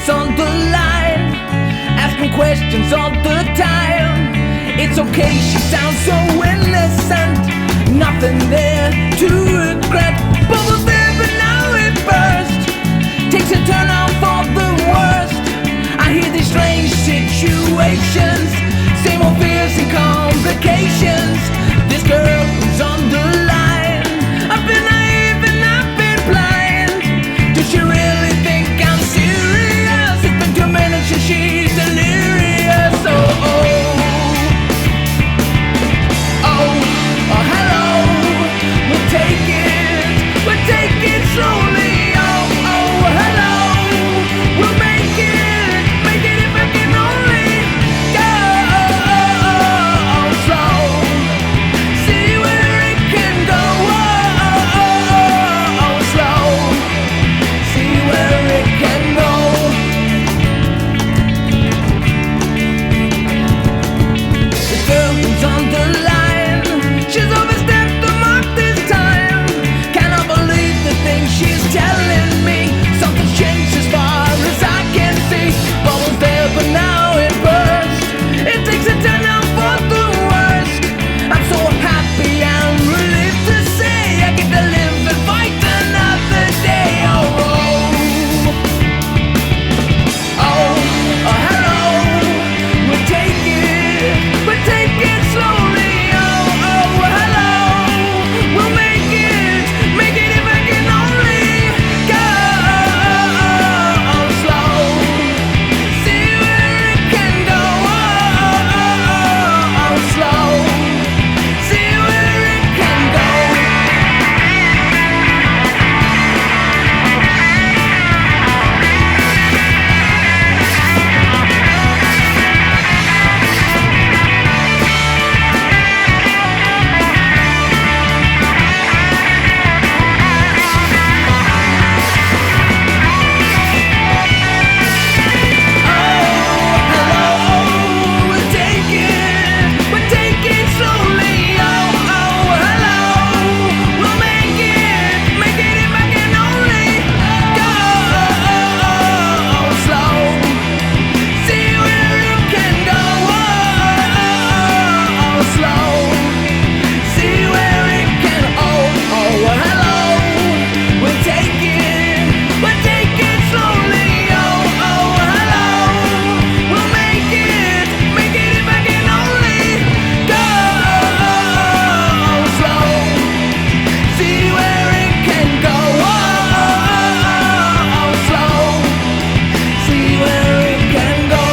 girl's on the line, asking questions all the time. It's okay, she sounds so innocent, nothing there to regret. Bubbles there, but now it burst, takes a turn out for the worst. I hear these strange situations, same old fears and complications. This girl is on the line, I've been naive and I've been blind. Does she really think I'm serious? It's been 2 minutes and she's delirious. Oh, hello, we'll take it slowly. Oh, hello, we'll make it if I can only go slow. See where it can go. Slow. See where it can go. The girl who's on the line, she's overstepped the mark this time. Cannot believe the things she's telling me. Something's changed as far as I can see. Bubbles there, but now it burst. It takes a turn out for the worst. I'm so happy and relieved to say I get to live and fight another day. Hello, we'll take it slowly. Hello, we'll make it if I can only go slow. See where it can go. Slow. See where it can go. We'll take it slowly. Hello, we'll make it if I can only go slow. See where it can go. Slow. See where it can. Hello, we'll take it slowly. Hello, we'll make it if I can only go slow. See where it can go. Slow. See where it can go.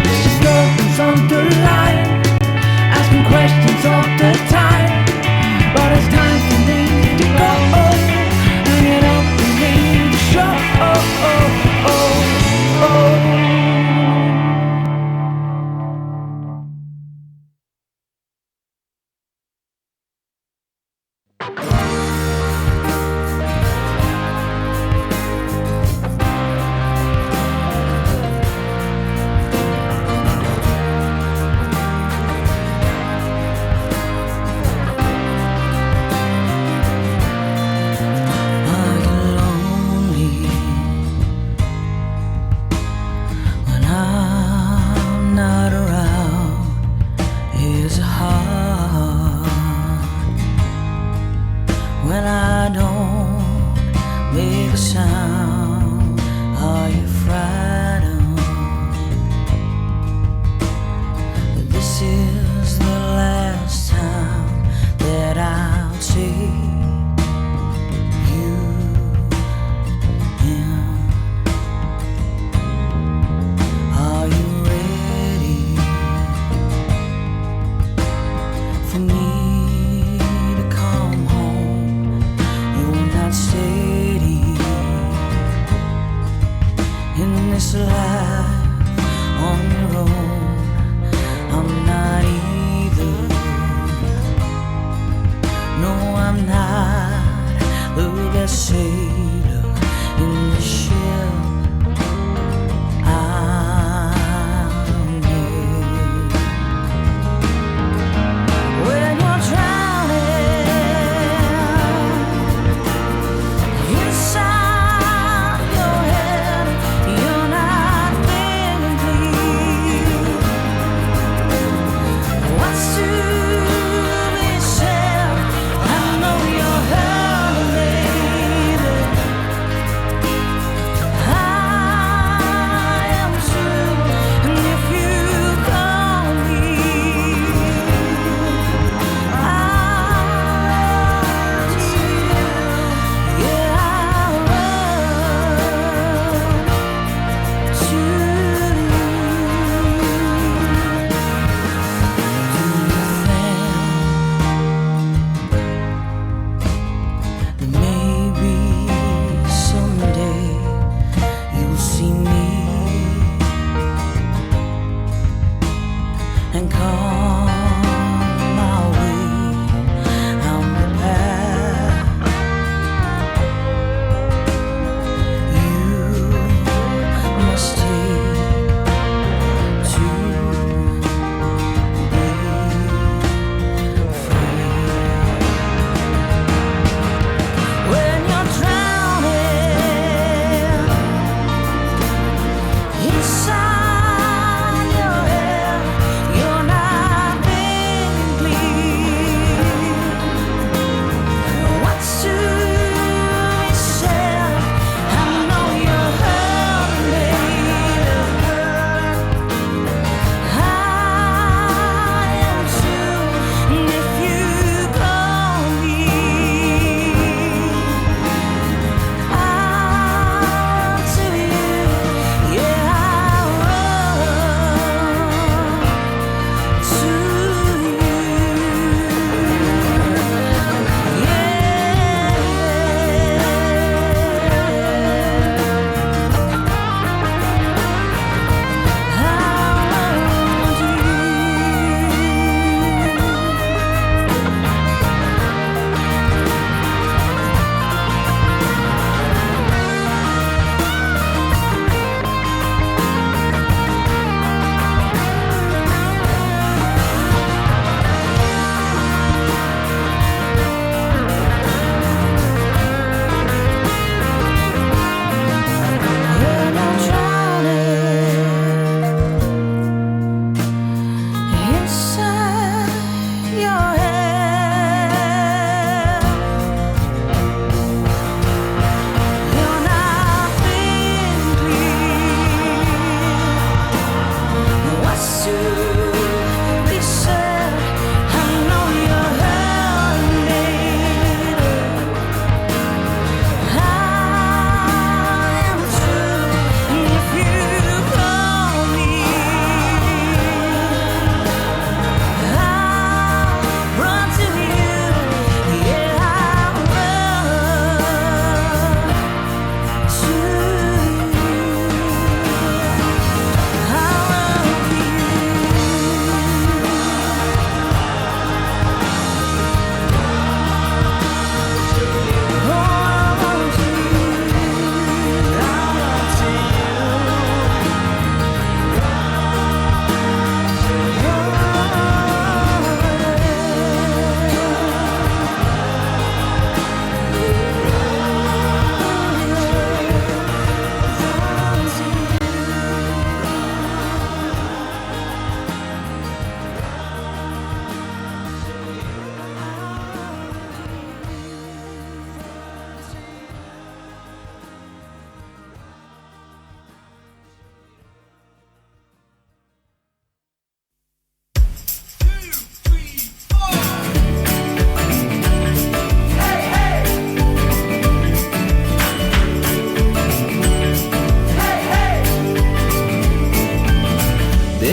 This girl is on the line, asking questions all the time. But it's time for me to go. Hang it up for me to show.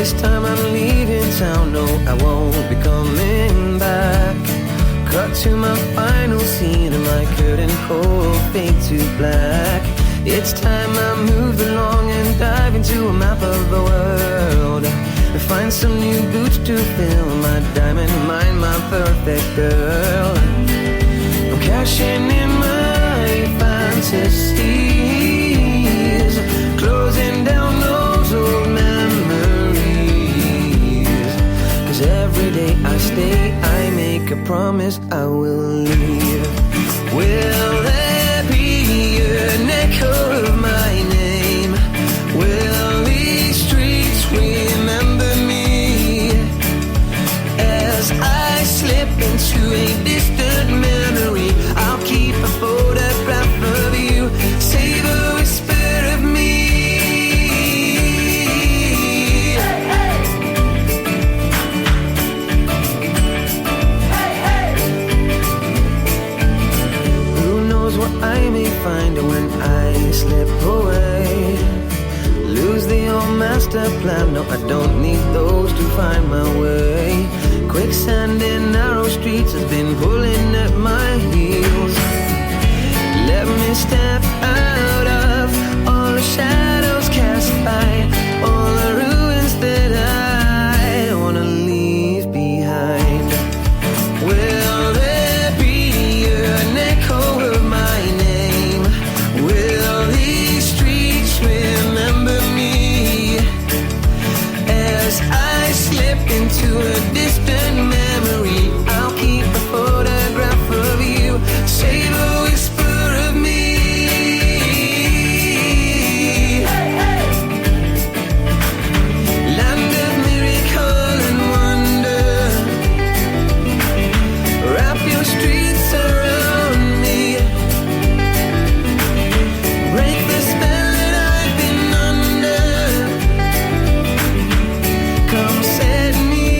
This time I'm leaving town, no, I won't be coming back. Cut to my final scene and my curtain call fade to black. It's time I moved along and dive into a map of the world and find some new boots to fill my diamond mine, my perfect girl. I'm cashing in my fantasies, closing down those old memories. 'Cause every day I stay, I make a promise I will leave. Will there be an echo of my name? Will these streets remember me as I slip into a distant memory? I'll keep a photograph of you, save a whisper of me. Hey, hey. Hey, hey. Who knows what I may find when I slip away? Lose the old master plan, no, I don't need those to find my way. Quicksand and narrow streets has been pulling at my heels. Let me step out of all the shadows cast by all the ruins that I don't wanna leave behind. Will there be an echo of my name? Will these streets remember me as I slip into a distant memory? I'll keep a photograph of you, save a whisper of me. Hey, hey. Land of miracle and wonder, wrap your streets around me, break the spell that I've been under. Come set me.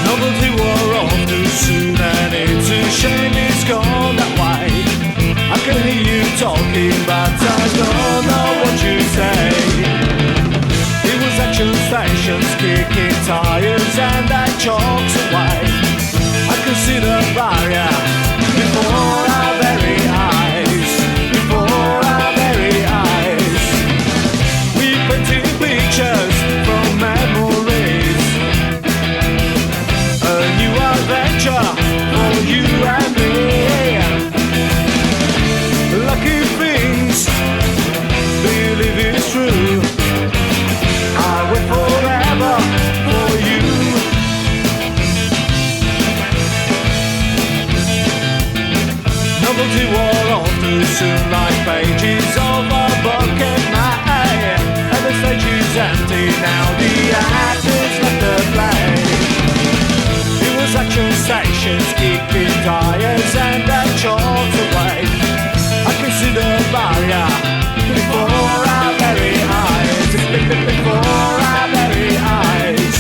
Novelty wore off too soon and it's a shame it's gone that way. I can hear you talking but I don't know what you say. It was action stations kicking tires and that chalks away. I could see the barrier before our very eyes, before our very eyes. We painted pictures from memories, a new adventure for you and me. Lucky things, believe it's true. I wait forever for you. Novelty wore off too soon like pages of a book in my eye. And the stage is empty now, the actors left the play. It was action stations, kicking tires and that chalks away. I can see the barrier before our very eyes, before our very eyes.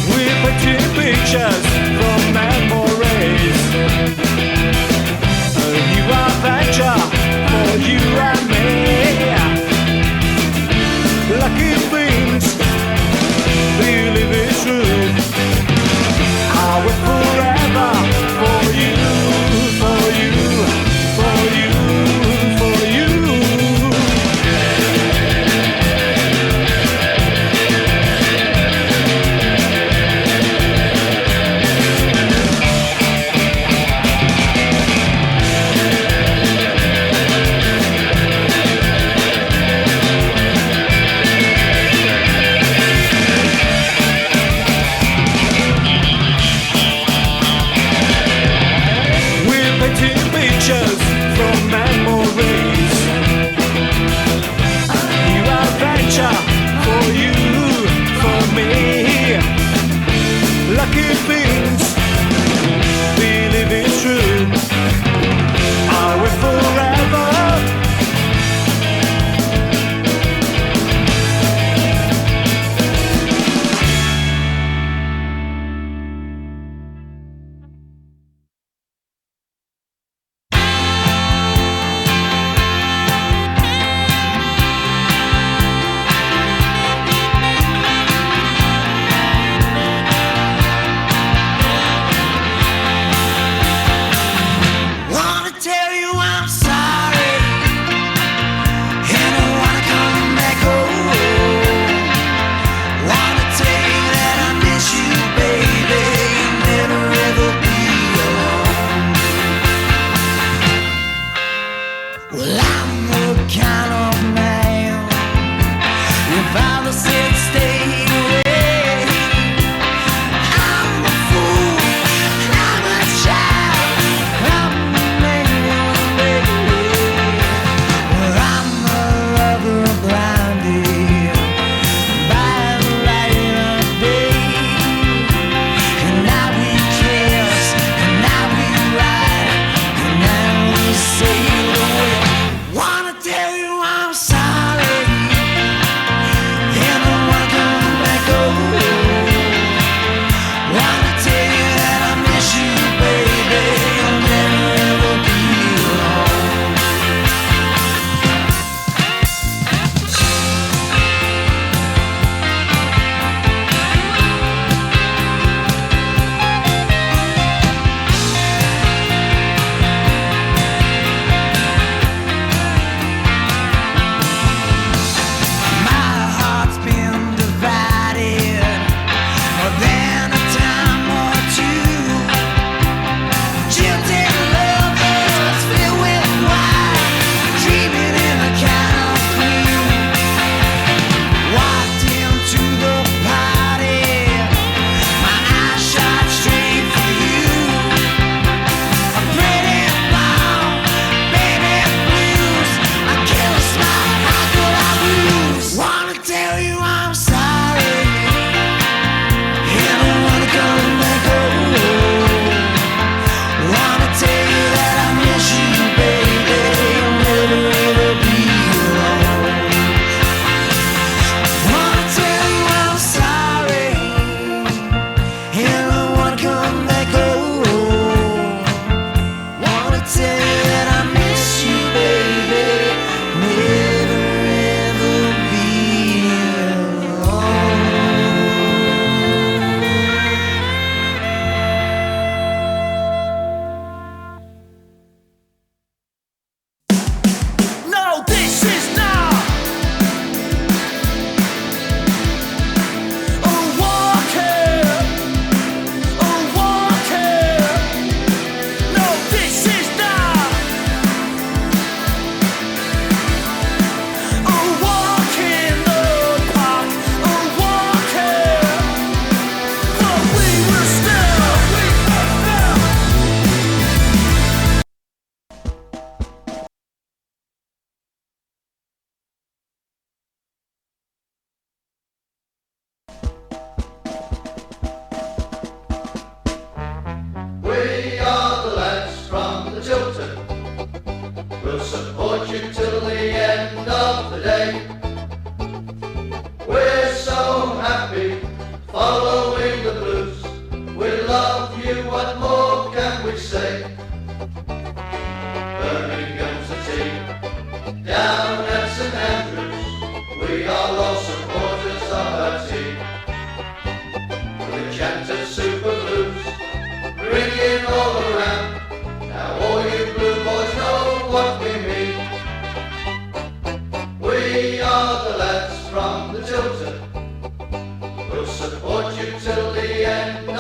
We're painting pictures from memories, a new adventure for you and me. Lucky things, believe it's true. I will forever for you, for you, for you, for you.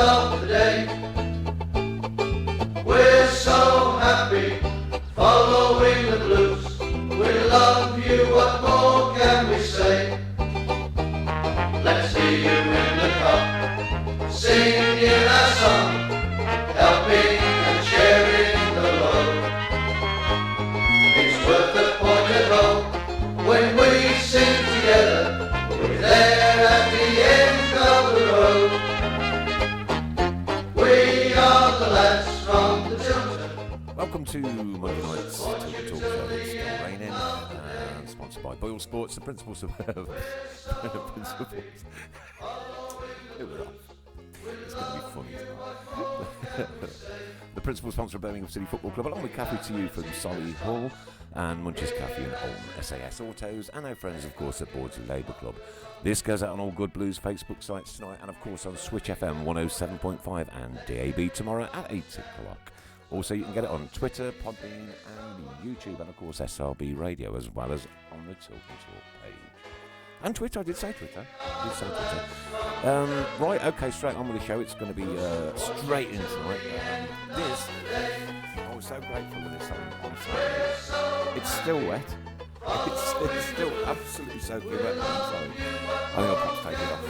of the day. We're so happy following the blues. We love you, what more can we say? Let's hear you in the cup, singing our song, helping and sharing the load. It's worth the point at home when we sing together. We're there at the end of the road. We are the lads from the Tilton. Welcome to Monday night's Tilton Talk Show. It's still raining, and sponsored by Boyle Sports, the principals of It's going to be funny. The principal sponsor of Birmingham City Football Club, along with Cafe to You from Solly Hall and Munch's Cafe and Holm SAS Autos, and our friends, of course, at Bordsley Labour Club. This goes out on all Good Blues Facebook sites tonight, and of course on Switch FM 107.5 and DAB tomorrow at 8 o'clock. Also, you can get it on Twitter, Podbean, and YouTube, and of course SRB Radio, as well as on the Tilton Talk page. And Twitter, I did say Twitter. Right, okay, straight on with the show. It's going to be straight in tonight. I was so grateful with this on Saturday. It's still wet. It's still absolutely soaking wet. So I think I'll perhaps take it off.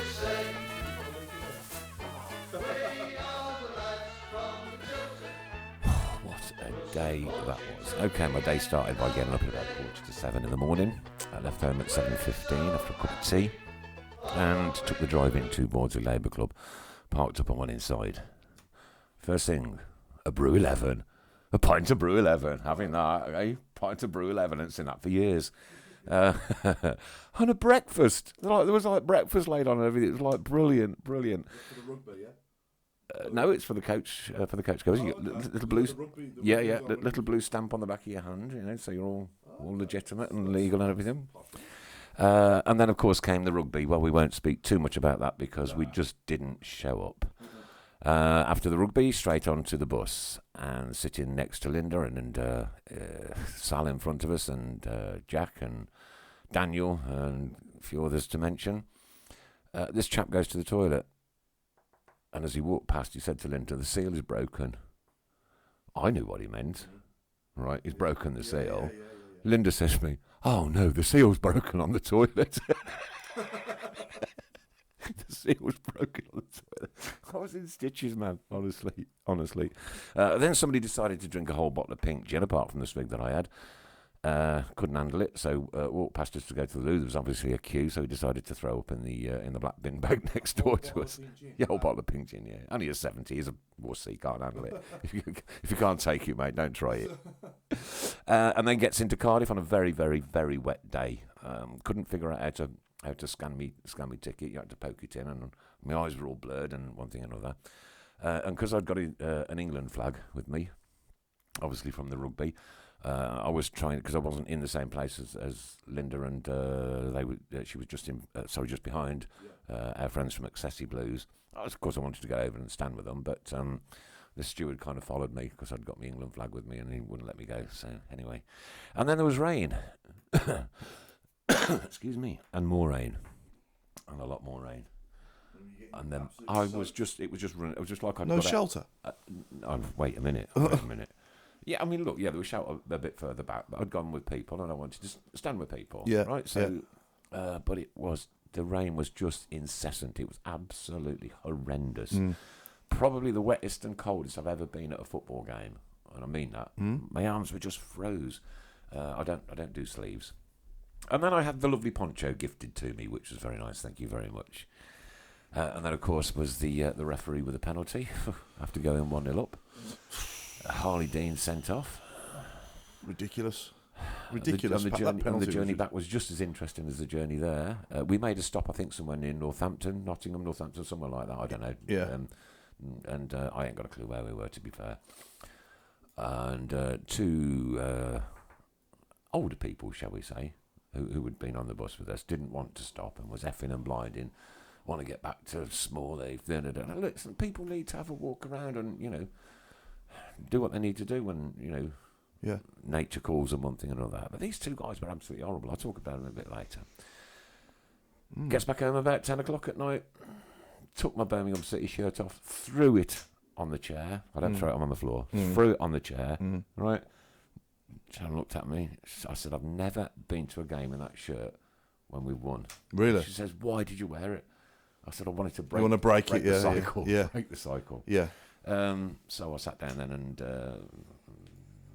What a day that was. Okay, my day started by getting up at about 6:45 in the morning. I left home at 7:15 after a cup of tea and took the drive into Bordsley Labour Club, parked up on one inside. First thing, a Brew 11. A pint of Brew 11. Having that, eh? Pint of Brew 11, I haven't seen that for years. And a breakfast. There was breakfast laid on and everything. It was like brilliant. For the rugby, yeah? No, it's for the coach. For the coach goes. You get little blue. Little blue stamp on the back of your hand. So you're all legitimate and legal and everything. And then, of course, came the rugby. Well, we won't speak too much about that because we just didn't show up. After the rugby, straight onto the bus and sitting next to Linda and Sal in front of us and Jack and Daniel and a few others to mention. This chap goes to the toilet. And as he walked past, he said to Linda, "The seal is broken." I knew what he meant. Right, he's broken the seal. Yeah. Linda says to me, "Oh no, the seal's broken on the toilet." The seal's broken on the toilet. I was in stitches, man, honestly. Then somebody decided to drink a whole bottle of pink gin, apart from the swig that I had. Couldn't handle it, so walked past us to go to the loo. There was obviously a queue, so he decided to throw up in the black bin bag next door to us. Yeah, whole bottle of pink gin, yeah. Only a 70, he's a wussy, can't handle it. If you can't take it, mate, don't try it. And then gets into Cardiff on a very, very, very wet day. Couldn't figure out how to scan me ticket. You had to poke it in, and my eyes were all blurred, and one thing and another. And because I'd got an England flag with me, obviously from the rugby. I was trying, because I wasn't in the same place as Linda, and she was just behind our friends from Accessi Blues. Of course, I wanted to go over and stand with them, but the steward kind of followed me because I'd got my England flag with me, and he wouldn't let me go. So anyway, and then there was rain. Excuse me, and more rain, and a lot more rain. And then it was just like I'd no shelter. Wait a minute. Yeah, I mean, look, there was shelter a bit further back, but I'd gone with people, and I wanted to stand with people. Yeah, right. So, but the rain was just incessant. It was absolutely horrendous. Probably the wettest and coldest I've ever been at a football game, and I mean that. My arms were just froze. I don't do sleeves. And then I had the lovely poncho gifted to me, which was very nice. Thank you very much. And then, of course, was the referee with a penalty after going 1-0 up. Harley Dean sent off. Ridiculous. And the journey back was just as interesting as the journey there. We made a stop, I think, somewhere near Northampton, somewhere like that. I don't know. Yeah. And I ain't got a clue where we were, to be fair. And two older people, shall we say, who had been on the bus with us, didn't want to stop and was effing and blinding. Want to get back to Smallheath. Listen, people need to have a walk around and, do what they need to do when, nature calls them one thing and another. But these two guys were absolutely horrible. I'll talk about them a bit later. Gets back home about 10 o'clock at night. took my Birmingham City shirt off, threw it on the chair. I don't throw it on the floor. Threw it on the chair, right? Sharon looked at me. I said, I've never been to a game in that shirt when we won. Really? She says, why did you wear it? I said, I wanted to break, You want to break it, the cycle. yeah. Break the cycle. Yeah. So I sat down then and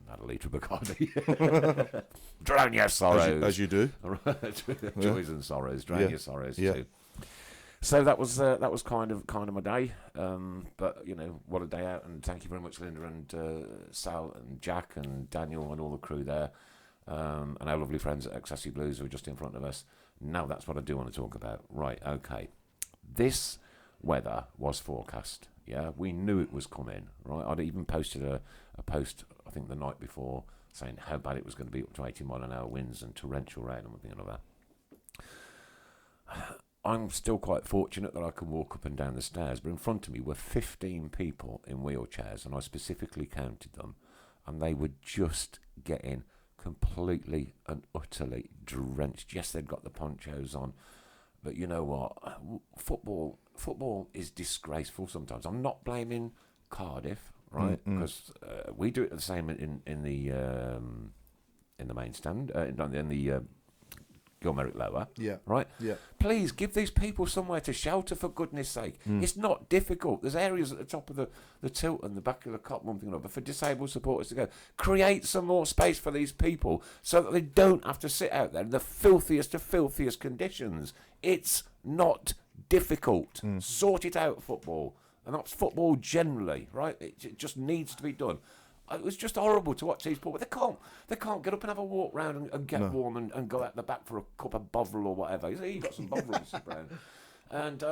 had a litre of Bacardi. Drown your sorrows. As you do. Joys and sorrows. Drown your sorrows too. So that was kind of my day. But what a day out! And thank you very much, Linda and Sal and Jack and Daniel and all the crew there, and our lovely friends at Excessi Blues who are just in front of us. Now that's what I do want to talk about. Right, okay. This weather was forecast. Yeah, we knew it was coming. Right, I'd even posted a post I think the night before saying how bad it was going to be, up to 80-mile-an-hour winds and torrential rain and everything like that. I'm still quite fortunate that I can walk up and down the stairs, but in front of me were 15 people in wheelchairs, and I specifically counted them, and they were just getting completely and utterly drenched. Yes, they'd got the ponchos on, but you know what? Football is disgraceful sometimes. I'm not blaming Cardiff, right? Because we do it the same in the main stand, in the Gilmerick Lower, right? Yeah. Please give these people somewhere to shelter, for goodness sake. It's not difficult. There's areas at the top of the Tilton, the back of the Cop, one thing or another, for disabled supporters to go. Create some more space for these people so that they don't have to sit out there in the filthiest of filthiest conditions. It's not difficult. Sort it out, football. And that's football generally, right? It just needs to be done. It was just horrible to watch these people. They can't get up and have a walk round and get warm and go out the back for a cup of Bovril or whatever. You got some Bovril, Mr. Brown. And,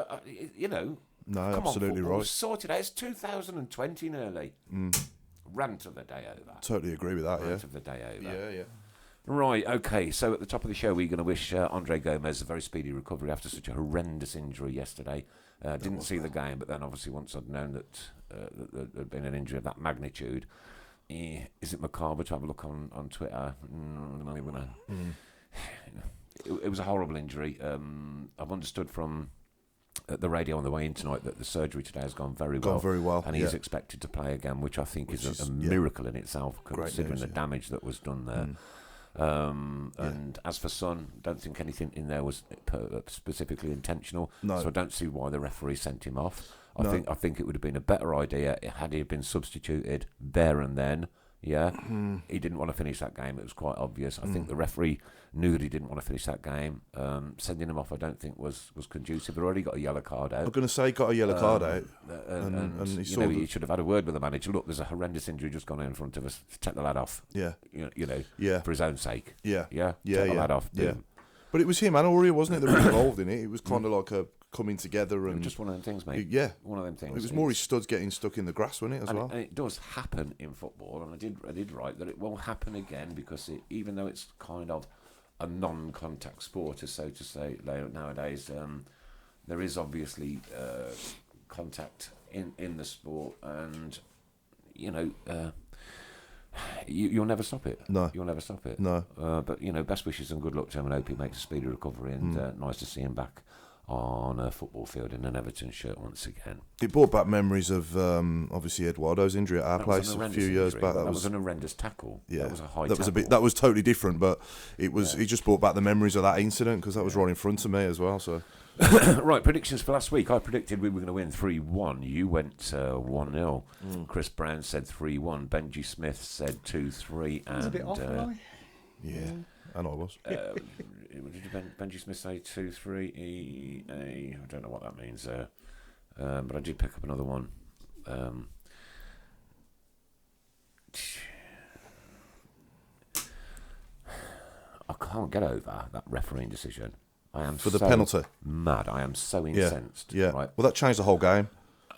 No, come absolutely on, right. Sort it out. It's 2020 nearly. Rant of the day over. Totally agree with that, Rant of the day over. Yeah. Right, okay, so at the top of the show, we're going to wish Andre Gomez a very speedy recovery after such a horrendous injury yesterday. Didn't see the game, but then obviously once I'd known that there'd been an injury of that magnitude, is it macabre to have a look on Twitter? It was a horrible injury. I've understood from the radio on the way in tonight that the surgery today has gone very well. And he's expected to play again, which I think is a miracle in itself, considering the damage that was done there. And as for Son, don't think anything in there was specifically intentional. No. So I don't see why the referee sent him off. I think it would have been a better idea had he been substituted there and then. Yeah, he didn't want to finish that game. It was quite obvious. I think the referee knew that he didn't want to finish that game. Sending him off, I don't think was conducive. He'd already got a yellow card out. I'm going to say got a yellow card out, and he should have had a word with the manager. Look, there's a horrendous injury just gone in front of us. Take the lad off. Yeah, for his own sake. Yeah, take the lad off. Yeah, but it was him and Aurea, wasn't it, that was involved in it? It was kind of like a coming together and just one of them things, mate. Yeah, one of them things. It was more his studs getting stuck in the grass, wasn't it, as well? And it does happen in football, and I did write that it will happen again because even though it's kind of a non-contact sport, so to say, nowadays, there is obviously contact in the sport, and you'll never stop it. No, you'll never stop it. No, but best wishes and good luck to him, and hope he makes a speedy recovery. And nice to see him back on a football field in an Everton shirt once again. It brought back memories of obviously Eduardo's injury at our place a few years back. That was an horrendous tackle. Yeah, that was a high. That was totally different, but it was. It just brought back the memories of that incident because that was right in front of me as well. So, right, predictions for last week. I predicted we were going to win 3-1. You went 1-0. Chris Brown said 3-1. Benji Smith said 2-3. And was a bit off, yeah. And I was. Did Benji Smith say 2-3? I don't know what that means, but I did pick up another one. I can't get over that refereeing decision. I am for the penalty. Mad. I am so incensed. Yeah. Right? Well, that changed the whole game.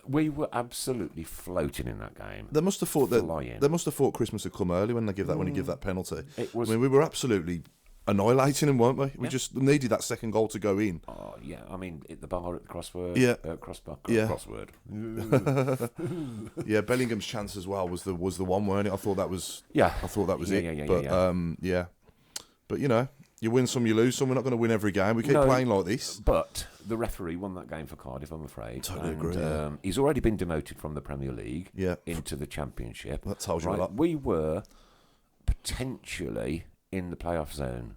We were absolutely floating in that game. They must have thought they must have thought Christmas had come early when he gave that penalty. I mean, we were absolutely annihilating him, weren't we? We just needed that second goal to go in. Oh yeah, I mean, at the bar at the crossword. Yeah, crossword. Yeah, Bellingham's chance as well was the one, weren't it? I thought that was. Yeah, I thought that was it. Yeah. But you win some, you lose some. We're not going to win every game. We keep playing like this. But the referee won that game for Cardiff, I'm afraid. Totally agree, yeah. He's already been demoted from the Premier League Yeah. into the Championship. That tells you a Right, lot. we were potentially in the playoff zone.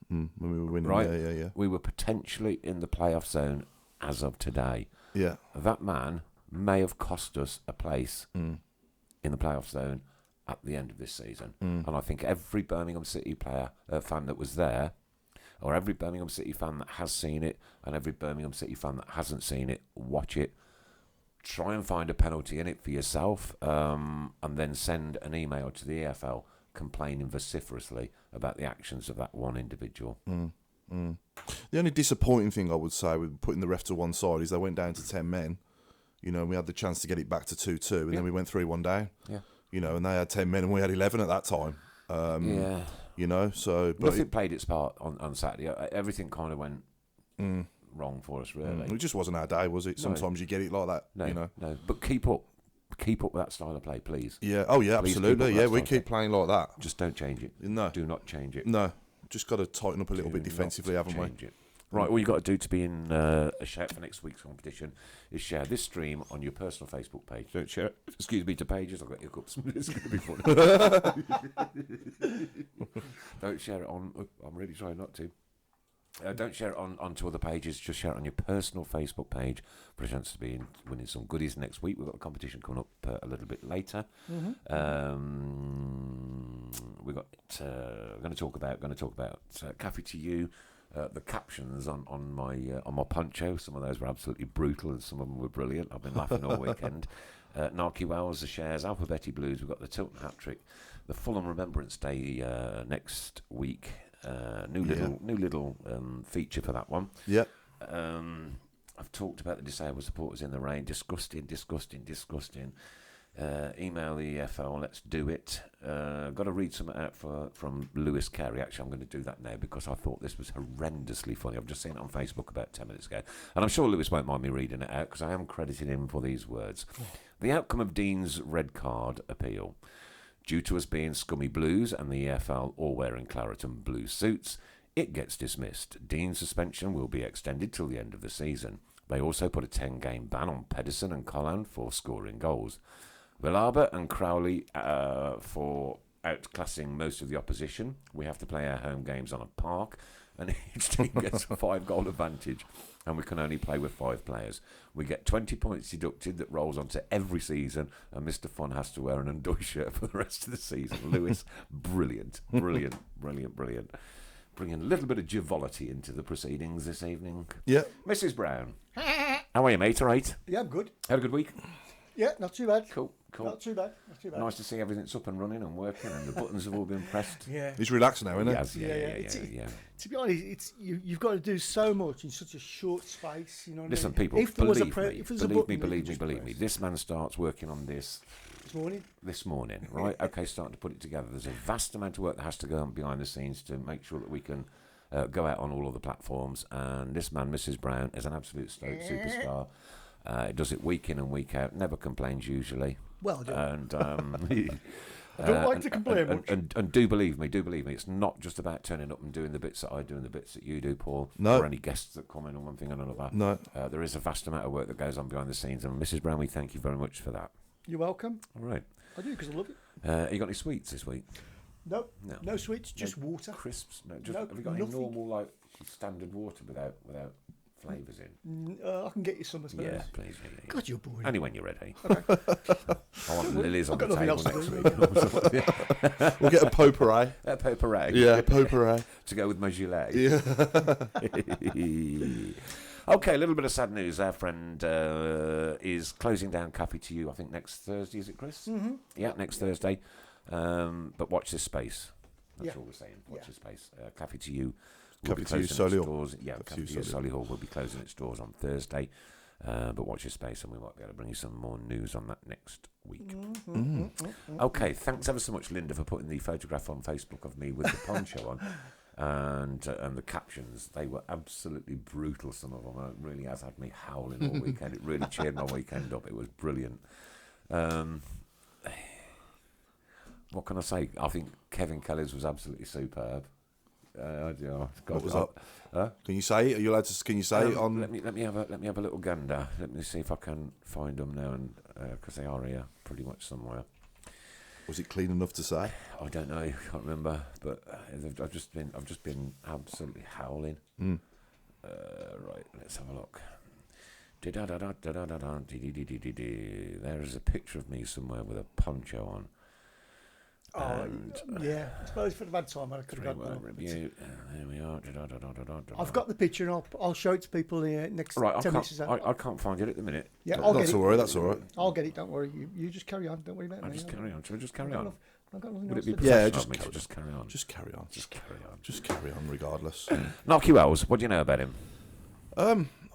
When we were winning, Right? yeah. We were potentially in the playoff zone as of today. Yeah. That man may have cost us a place in the playoff zone at the end of this season. And I think every Birmingham City fan that was there, or every Birmingham City fan that has seen it, and every Birmingham City fan that hasn't seen it, watch it. Try and find a penalty in it for yourself, and then send an email to the EFL complaining vociferously about the actions of that one individual. The only disappointing thing I would say with putting the ref to one side is they went down to 10 men. You know, and we had the chance to get it back to 2-2, and then we went 3-1 down. Yeah. You know, and they had 10 men and we had 11 at that time. Yeah. You know, so... But Nothing played its part on Saturday. Everything kind of went wrong for us, really. it just wasn't our day, was it? Sometimes you get it like that, No, you know. no. But keep up with that style of play, please. Yeah, oh yeah, Please keep absolutely. up Yeah, that we style. keep playing like that. Just don't change it. No. Do not change it. No, just got to tighten up a little bit Do defensively, not haven't we? change it. Right, all you got to do to be in a shout for next week's competition is share this stream on your personal Facebook page. Don't share it, excuse me, to pages. I've got hiccups. It's going to be funny. Don't share it on... I'm really trying not to. Don't share it onto other pages. Just share it on your personal Facebook page for a chance to be winning some goodies next week. We've got a competition coming up a little bit later. We've got going to talk about Cafe to You. The captions on my poncho, some of those were absolutely brutal and some of them were brilliant. I've been laughing all weekend. Narky Wells, the shares, Alpha Betty Blues. We've got the Tilton hat trick, the Fulham Remembrance Day next week. New little feature for that one. Yeah. I've talked about the disabled supporters in the rain. Disgusting. Email the EFL, let's do it. Got to read something out from Lewis Carey. Actually, I'm going to do that now because I thought this was horrendously funny. I've just seen it on Facebook about 10 minutes ago. And I'm sure Lewis won't mind me reading it out because I am crediting him for these words. The outcome of Dean's red card appeal. Due to us being scummy blues and the EFL all wearing claret and blue suits, it gets dismissed. Dean's suspension will be extended till the end of the season. They also put a 10-game ban on Pedersen and Collan for scoring goals. Villalba and Crowley for outclassing most of the opposition. We have to play our home games on a park, and each team gets a 5-goal advantage, and we can only play with 5 players. We get 20 points deducted that rolls onto every season, and Mr. Fun has to wear an Undoy shirt for the rest of the season. Lewis, brilliant. Bringing a little bit of joviality into the proceedings this evening. Yeah. Mrs. Brown, how are you, mate? All right? Yeah, I'm good. Had a good week? Yeah, not too bad. Cool. Not too bad. Nice to see everything's up and running and working, and the buttons have all been pressed. Yeah. He's relaxed now, isn't he? Yes, yeah. To be honest, it's you've got to do so much in such a short space. You know what Listen, I mean? people, If there was a believe me. button, This man starts working on this this morning. right? Okay, starting to put it together. There's a vast amount of work that has to go on behind the scenes to make sure that we can go out on all of the platforms. And this man, Mrs. Brown, is an absolute superstar. He does it week in and week out. Never complains usually. Well done. And I don't like to complain much. And do believe me, it's not just about turning up and doing the bits that I do and the bits that you do, Paul, No. or any guests that come in on one thing or another. No. There is a vast amount of work that goes on behind the scenes, and Mrs. Brown, we thank you very much for that. You're welcome. All right. I do because I love it. You got any sweets this week? No, No. no sweets, just water. Crisps? No, No, have you got any nothing. normal, like, standard water without flavours in? I can get you some, I suppose. Yeah, please. Yeah. God, you're boring. Only when you're ready. I want lilies on I've the got table nothing else next to week. We'll get a potpourri. A potpourri. Yeah, potpourri. To go with my gilet. Yeah. Okay, a little bit of sad news. Our friend is closing down Cafe to You, I think next Thursday, is it, Chris? Mm-hmm. Yeah, next Thursday. But watch this space. That's all we're saying. Watch this space. Cafe to You will be Cafe to You, closing its Solihull. doors. Yeah, Cafe to You, Solihull will be closing its doors on Thursday. But watch your space, and we might be able to bring you some more news on that next week. Okay, thanks ever so much, Linda, for putting the photograph on Facebook of me with the poncho on. And the captions, they were absolutely brutal, some of them. It really has had me howling all weekend. It really cheered my weekend up. It was brilliant. What can I say? I think Kevin Kelly's was absolutely superb. What was that? Can you say it? Are you allowed to? Can you say it on? Let me have a little gander. Let me see if I can find them now, and because they are here pretty much somewhere. Was it clean enough to say? I don't know. Can't remember. But I've just been absolutely howling. Right. Let's have a look. There is a picture of me somewhere with a poncho on. Yeah, I suppose for the bad time I could have got that. Review. There we are. I've got the picture and I'll show it to people next 10 minutes. I can't find it at the minute. Yeah, That's all right. That's all right. I'll get it. Don't worry. You just carry on. Don't worry about me. I'll just carry on. Shall we just carry on? I've got nothing Would else it be to do. Yeah, professional of me to just carry on? Just carry on. Just carry on. Just carry on, regardless. Narky Wells, what do you know about him?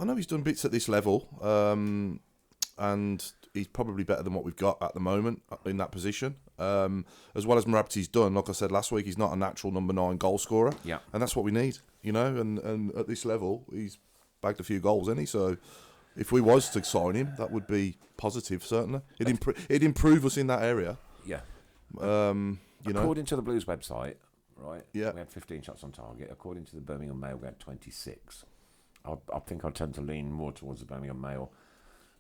I know he's done bits at this level, and he's probably better than what we've got at the moment in that position. As well as Mrabti's done, like I said last week, he's not a natural number 9 goal scorer. Yeah. And that's what we need, you know, and at this level, he's bagged a few goals, hasn't he? So if we was to sign him, that would be positive, certainly. It'd improve us in that area. Yeah. You know. According to the Blues website, right, Yeah. we had 15 shots on target. According to the Birmingham Mail, we had 26. I think I tend to lean more towards the Birmingham Mail,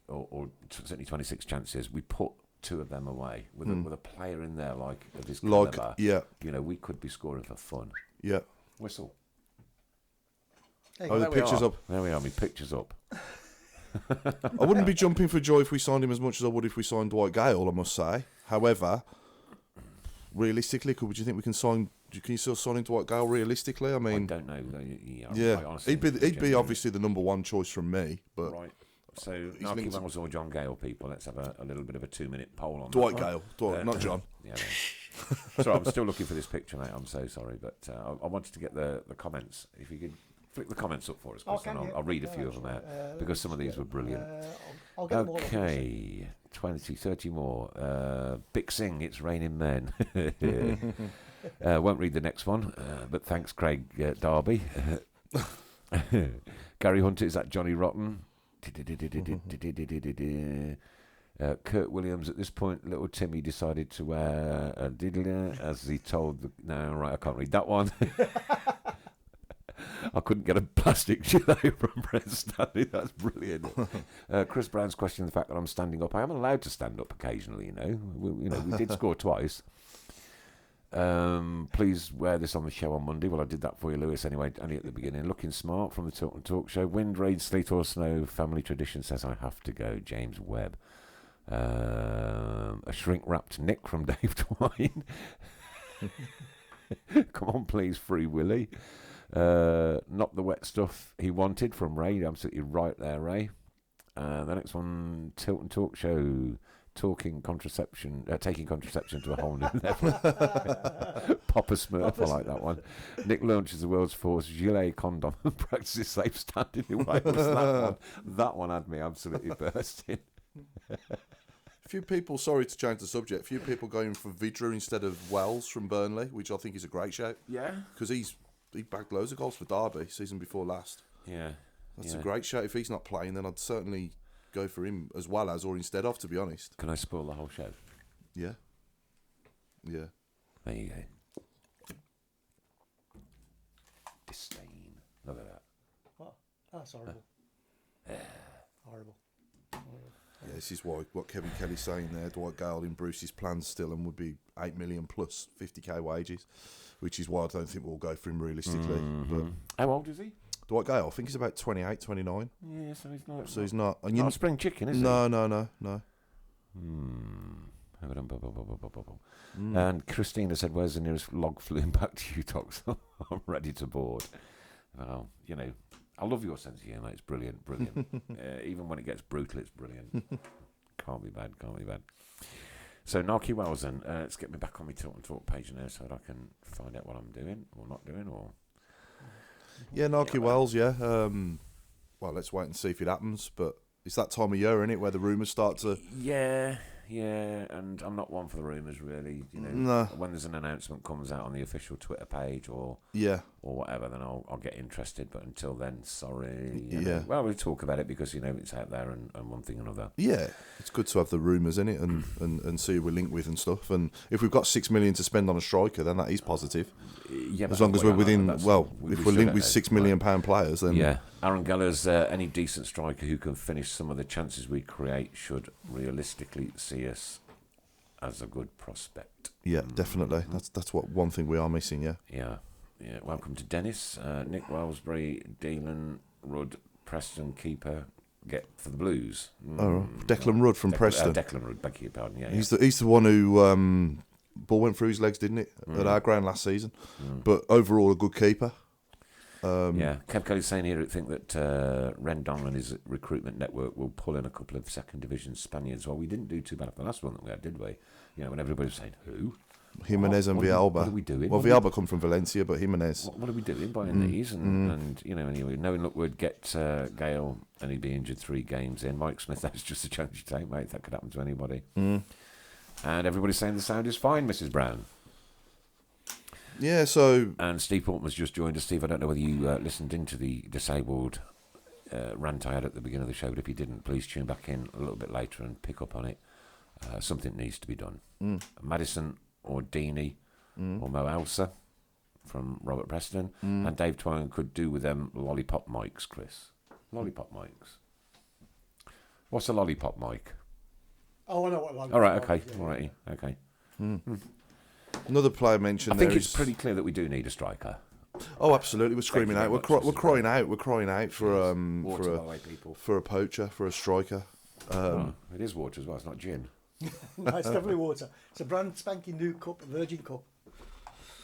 or certainly 26 chances. We put 2 of them away with a player in there like of his caliber. Yeah. You know, we could be scoring for fun. Yeah. Whistle. Oh, the picture's up. There we are. My picture's up. I wouldn't be jumping for joy if we signed him as much as I would if we signed Dwight Gale, I must say. However, realistically, would you think we can sign? Can you still sign Dwight Gale realistically? I mean, I don't know. Yeah, honestly, he'd be obviously the number 1 choice from me, but right. So, Narky Wells or John Gale, people, let's have a little bit of a 2-minute poll on Dwight that. Gale, not John. Yeah. Sorry, I'm still looking for this picture, mate. I'm so sorry, but I wanted to get the comments. If you could flick the comments up for us, Chris, and I'll read a few of them out because some of these were brilliant. I'll get them all Okay, 20, 30 more. Big Sing, it's raining men. Won't read the next one, but thanks, Craig Darby. Gary Hunter, is that Johnny Rotten? Kurt Williams, at this point, little Timmy decided to wear a diddler as he told the... No, right, I can't read that one. I couldn't get a plastic gilet from Brett Stanley. That's brilliant. Chris Brown's questioning the fact that I'm standing up. I am allowed to stand up occasionally, you know. We did score twice. Please wear this on the show on Monday. Well, I did that for you, Lewis, anyway, only at the beginning. Looking smart from the Tilton Talk Show. Wind, rain, sleet or snow. Family tradition says I have to go. James Webb. A shrink-wrapped Nick from Dave Twine. Come on, please, Free Willy. Not the wet stuff he wanted from Ray. Absolutely right there, Ray. The next one, Tilton Talk Show. Taking contraception to a whole new level. Papa Smurf, I like that one. Nick launches the world's first gilet condom and practices safe standing in Wales. That one had me absolutely bursting. A few people, sorry to change the subject, a few people going for Vidra instead of Wells from Burnley, which I think is a great shout. Yeah. Because he bagged loads of goals for Derby season before last. Yeah. That's a great shout. If he's not playing, then I'd certainly go for him as well as or instead of, to be honest. Can I spoil the whole show? Yeah. Yeah. There you go. Disdain. Look at that. What? That's horrible. Horrible. Yeah, this is what Kevin Kelly's saying there. Dwight Gale in Bruce's plans still and would be 8 million plus 50k wages, which is why I don't think we'll go for him realistically. But how old is he? Dwight Gale, I think he's about 28, 29. Yeah, so he's not. So he's not. And Not a spring chicken, is he? No. And Christina said, "Where's the nearest log flume back to you, Tox? I'm ready to board." Well, you know, I love your sense of humour. It's brilliant. Even when it gets brutal, it's brilliant. Can't be bad. So, Narky Wells, then. Let's get me back on my Tilton Talk page now so that I can find out what I'm doing or not doing. Or Yeah, Narky Wells, yeah. Well, let's wait and see if it happens. But it's that time of year, isn't it, where the rumours start to... Yeah. Yeah, and I'm not one for the rumours, really. You know, No. when there's an announcement comes out on the official Twitter page or whatever, then I'll get interested. But until then, sorry. You know. Well, we'll talk about it because it's out there and one thing or another. Yeah, it's good to have the rumours in it and see who we're linked with and stuff. And if we've got $6 million to spend on a striker, then that is positive. Yeah, as long as we're within. If we're linked with £6 million players, then yeah. Aaron Geller's any decent striker who can finish some of the chances we create should realistically see us as a good prospect. Yeah, definitely. That's what one thing we are missing. Yeah. Welcome to Dennis, Nick Wellsbury, Dylan Rudd, Preston keeper. Get for the Blues. Declan Rudd from Preston. Declan Rudd, beg your pardon. Yeah, he's the one who ball went through his legs, didn't it, at our ground last season? But overall, a good keeper. Kev Kelly's saying here, I think that Rendon and his recruitment network will pull in a couple of second division Spaniards. Well, we didn't do too bad for the last one that we had, did we? When everybody was saying, who? Jimenez and Villalba. What are we doing? Well, Villalba come from Valencia, but Jimenez. What are we doing buying these? And anyway, knowing look, we'd get Gale and he'd be injured 3 games in. Mike Smith, that's just a chance you take, mate. That could happen to anybody. And everybody's saying the sound is fine, Mrs. Brown. Yeah, so... And Steve Portman's just joined us. Steve, I don't know whether you listened into the disabled rant I had at the beginning of the show, but if you didn't, please tune back in a little bit later and pick up on it. Something needs to be done. Madison or Deeney or Mo Elsa from Robert Preston and Dave Twine could do with them lollipop mics, Chris. Lollipop mics. What's a lollipop mic? Oh, I know what lollipop. All right, okay. Yeah. All right, okay. Another player mentioned. I think it's pretty clear that we do need a striker. Oh, absolutely. We're screaming out. We're crying out. We're crying out for a poacher, for a striker. It is water as well. It's not gin. No, it's definitely water. It's a brand spanking new cup, a Virgin cup.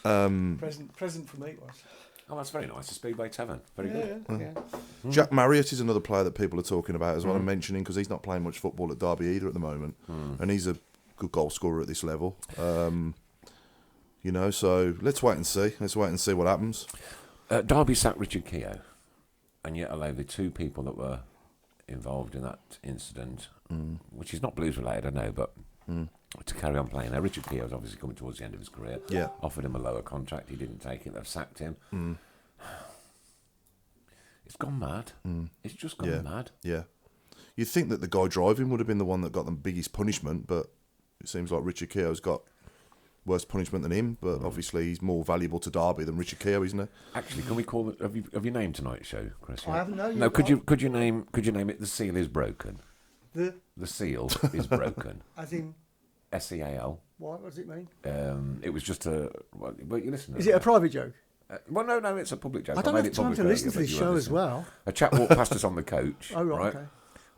Present for me it was. Oh, that's very nice. A Speedway Tavern. Very good. Yeah. Jack Marriott is another player that people are talking about as well. I'm mentioning because he's not playing much football at Derby either at the moment, and he's a good goal scorer at this level. So let's wait and see. Let's wait and see what happens. Derby sacked Richard Keogh, and yet allow the 2 people that were involved in that incident, which is not Blues related, I know, but to carry on playing. Now, Richard Keogh's obviously coming towards the end of his career. Yeah. Offered him a lower contract. He didn't take it. They've sacked him. It's gone mad. It's just gone mad. Yeah. You'd think that the guy driving would have been the one that got the biggest punishment, but it seems like Richard Keogh's got worse punishment than him, but obviously he's more valuable to Derby than Richard Keogh, isn't he? Actually, can we call it? Have you named tonight's show, Chris? I haven't known. No, could you name it? The seal is broken. The seal is broken. as in SEAL. what does it mean? It was just a. Well, you listen. Is it a private joke? Well, no, it's a public joke. I don't made have it time public to listen to this you show won't as listen. well. A chap walked past us on the coach, Oh, right, okay.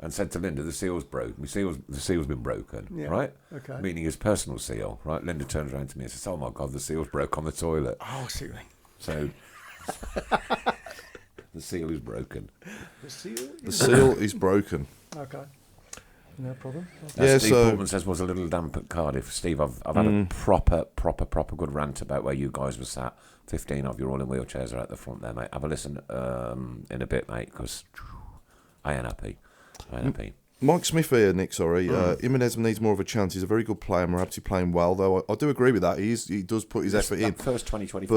and said to Linda, "The seal's broken. The seal's been broken, Yeah, right? okay. Meaning his personal seal, right?" Linda turns around to me and says, "Oh my God, the seal's broke on the toilet." Oh, I see what you mean. So the seal is broken. The seal? The seal is broken. Okay. No problem. Yeah, Steve so- Portman says was a little damp at Cardiff. Steve, I've had a proper good rant about where you guys were sat. 15 of you all in wheelchairs are at the front there, mate. Have a listen in a bit, mate, because I ain't happy. Mike Smith here, Nick, sorry. Jimenez needs more of a chance. He's a very good player. Marab's playing well, though. I do agree with that. He does put his effort in. First 20 odd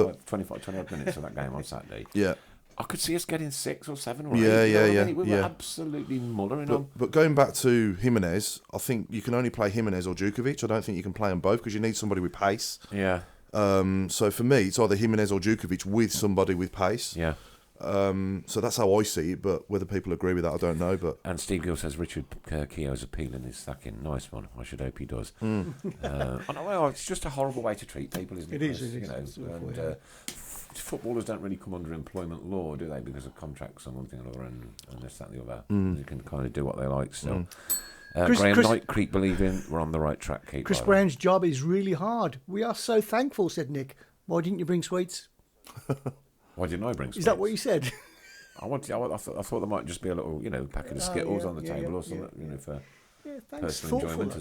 minutes of that game on Saturday. Yeah. I could see us getting 6 or 7 or 8. Yeah. We were absolutely mullering on. But going back to Jimenez, I think you can only play Jimenez or Djukovic. I don't think you can play them both because you need somebody with pace. Yeah. So for me, it's either Jimenez or Djukovic with somebody with pace. Yeah. So that's how I see it, but whether people agree with that, I don't know. But And Steve Gill says Richard Keogh's appealing his sacking. Nice one. I should hope he does. I know, well, it's just a horrible way to treat people, isn't it? It is. Chris? It You is. know, and footballers don't really come under employment law, do they? Because of contracts and one thing or another, and this, that, and the other. They can kind of do what they like still. Graham Knight, Creek believing we're on the right track. Keep Chris Brown's job is really hard. We are so thankful, said Nick. Why didn't you bring sweets? Why didn't I bring? Is that what you said? I thought there might just be a little, packet of Skittles on the table or something, for Thanks. personal enjoyment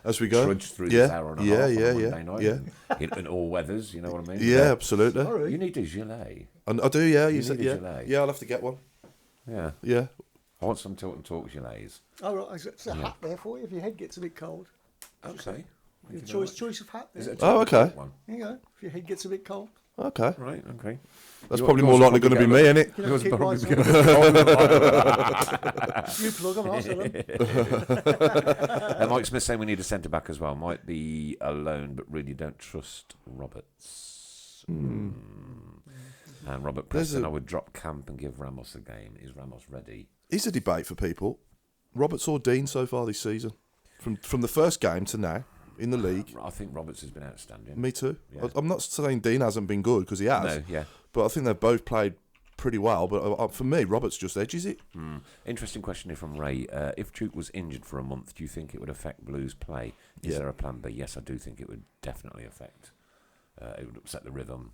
as we go trudge through this hour and a half on a Monday night. In all weathers, you know what I mean? yeah, absolutely. Sorry. You need a gilet. And I do, yeah. You You said, need a yeah. gilet. Yeah, I'll have to get one. Yeah. Yeah. I want some Tilton Talk gilets. Oh, right. There's a hat there for you if your head gets a bit cold. Okay. Your choice of hat. Is There. it a Oh, okay. one? There you go. If your head gets a bit cold, Okay. Right. Okay. That's Yours probably will more likely going to be me, isn't it? you know, Yours kick probably right gonna on. You plug them, I'll sell them. Mike Smith saying we need a centre back as well. Might be alone, but really don't trust Roberts. And Robert Preston, I would drop camp and give Ramos a game. Is Ramos ready? Is a debate for people. Roberts or Dean so far this season, from the first game to now in the league. I think Roberts has been outstanding. Me too. Yeah. I'm not saying Dean hasn't been good because he has. No, yeah. But I think they've both played pretty well. But for me, Roberts just edges it. Interesting question here from Ray. If Duke was injured for a month, do you think it would affect Blues' play? Is there a plan B? Yes, I do think it would definitely affect. It would upset the rhythm,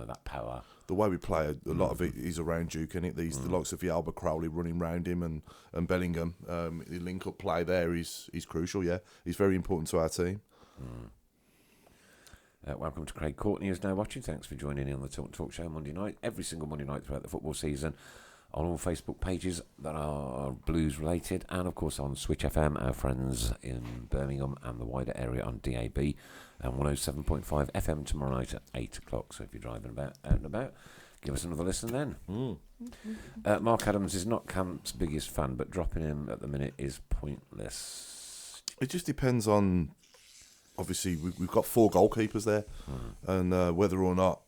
that power. The way we play, a lot of it is around Duke, and the likes of the Albert Crowley running round him and Bellingham. The link-up play there is crucial, yeah. He's very important to our team. Welcome to Craig Courtney, who's now watching. Thanks for joining in on the Tilton Talk Show Monday night. Every single Monday night throughout the football season on all Facebook pages that are Blues related, and of course on Switch FM, our friends in Birmingham and the wider area on DAB, and 107.5 FM tomorrow night at 8 o'clock. So if you're driving out and about, give us another listen then. Mark Adams is not Camp's biggest fan, but dropping him at the minute is pointless. It just depends on, obviously, we've got 4 goalkeepers there, and whether or not,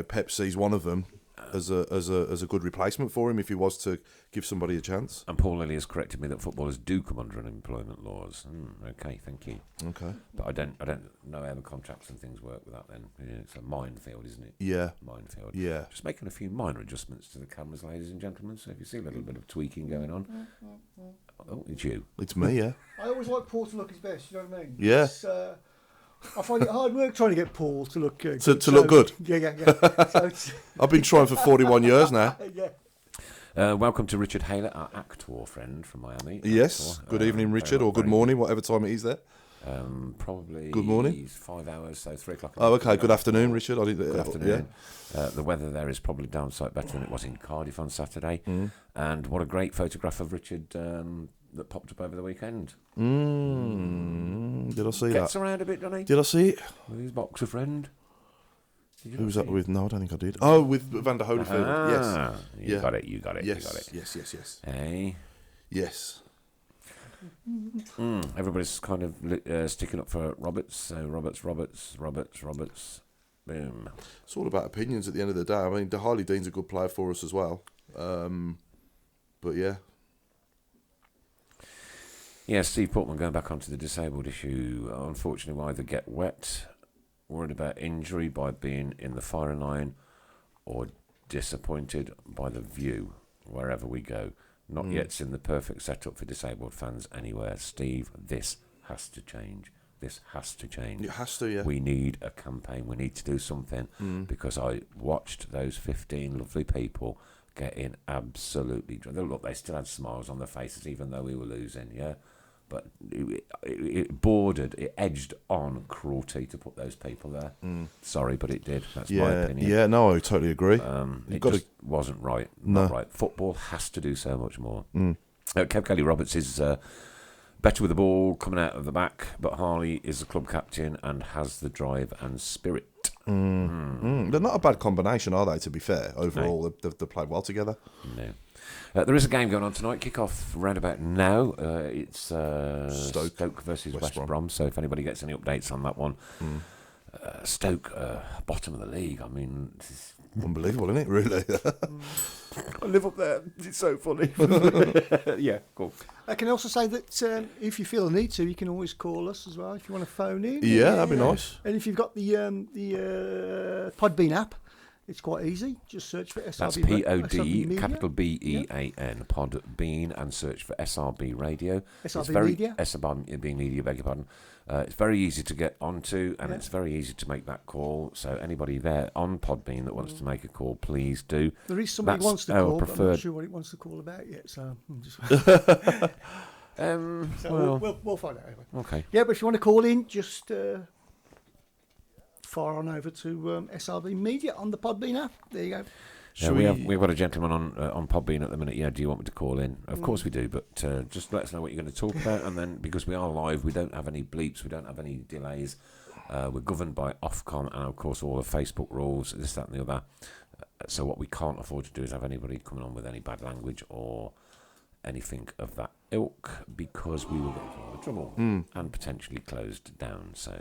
Pep sees one of them as a good replacement for him if he was to give somebody a chance. And Paul Lilly has corrected me that footballers do come under unemployment laws. Okay, thank you. Okay. But I don't know how the contracts and things work with that then. It's a minefield, isn't it? Yeah. Minefield. Yeah. Just making a few minor adjustments to the cameras, ladies and gentlemen. So if you see a little bit of tweaking going on, oh, it's you. It's me, yeah. I always like Paul to look his best. You know what I mean? Yeah. I find it hard work trying to get Paul to look good. To look good. Yeah. So I've been trying for 41 years now. yeah. Welcome to Richard Haylett, our actor friend from Miami. Yes. Good evening, Richard, or good morning, whatever time it is there. Probably good morning. 5 hours, so 3 o'clock. Oh, okay. Good afternoon, Richard. Good afternoon. Yeah. The weather there is probably down sight better than it was in Cardiff on Saturday. And what a great photograph of Richard that popped up over the weekend. Did I see that? Gets around a bit, doesn't he? Did I see it? With his boxer friend. Who was that with? No, I don't think I did. Oh, with Van der Holyfield. Yes. You got it. Yes. Yes. Hey. Yes. Everybody's kind of sticking up for Roberts. So Roberts. Boom. It's all about opinions at the end of the day. I mean, Harley Dean's a good player for us as well. But yeah. Yeah, Steve Portman going back onto the disabled issue. Unfortunately, we either get wet, worried about injury by being in the firing line, or disappointed by the view wherever we go. Not yet seen the perfect setup for disabled fans anywhere. Steve, this has to change. This has to change. It has to, yeah. We need a campaign. We need to do something because I watched those 15 lovely people getting absolutely drunk. Look, they still had smiles on their faces even though we were losing, yeah? But it edged on cruelty to put those people there. Sorry, but it did. That's my opinion. Yeah, no, I totally agree. It just wasn't right. Not right. Football has to do so much more. Kev Kelly-Roberts is better with the ball coming out of the back, but Harley is the club captain and has the drive and spirit. They're not a bad combination, are they, to be fair? Overall, they've played well together. No. There is a game going on tonight. Kick-off round about now. It's Stoke versus West Brom. So if anybody gets any updates on that one. Stoke, bottom of the league. I mean, it's unbelievable, isn't it, really? I live up there. It's so funny. Yeah, cool. I can also say that if you feel the need to, you can always call us as well if you want to phone in. Yeah, that'd be nice. And if you've got the Podbean app, it's quite easy. Just search for SRB. That's POD, capital BEAN, Podbean, and search for SRB Radio. SRB Media. SRB Media, beg your pardon. It's very easy to get onto, and it's very easy to make that call. So anybody there on Podbean that wants to make a call, please do. There is somebody who wants to call, but I'm not sure what it wants to call about yet. So I'm just we'll find out anyway. Okay. Yeah, but if you want to call in, just fire on over to SRB Media on the Podbean app. There you go. We've got a gentleman on Podbean at the minute. Yeah, do you want me to call in? Of course we do, but just let us know what you're going to talk about, and then because we are live, we don't have any bleeps, we don't have any delays. We're governed by Ofcom and of course all the Facebook rules, this, that, and the other. So what we can't afford to do is have anybody coming on with any bad language or anything of that ilk, because we will get into a lot of trouble and potentially closed down. So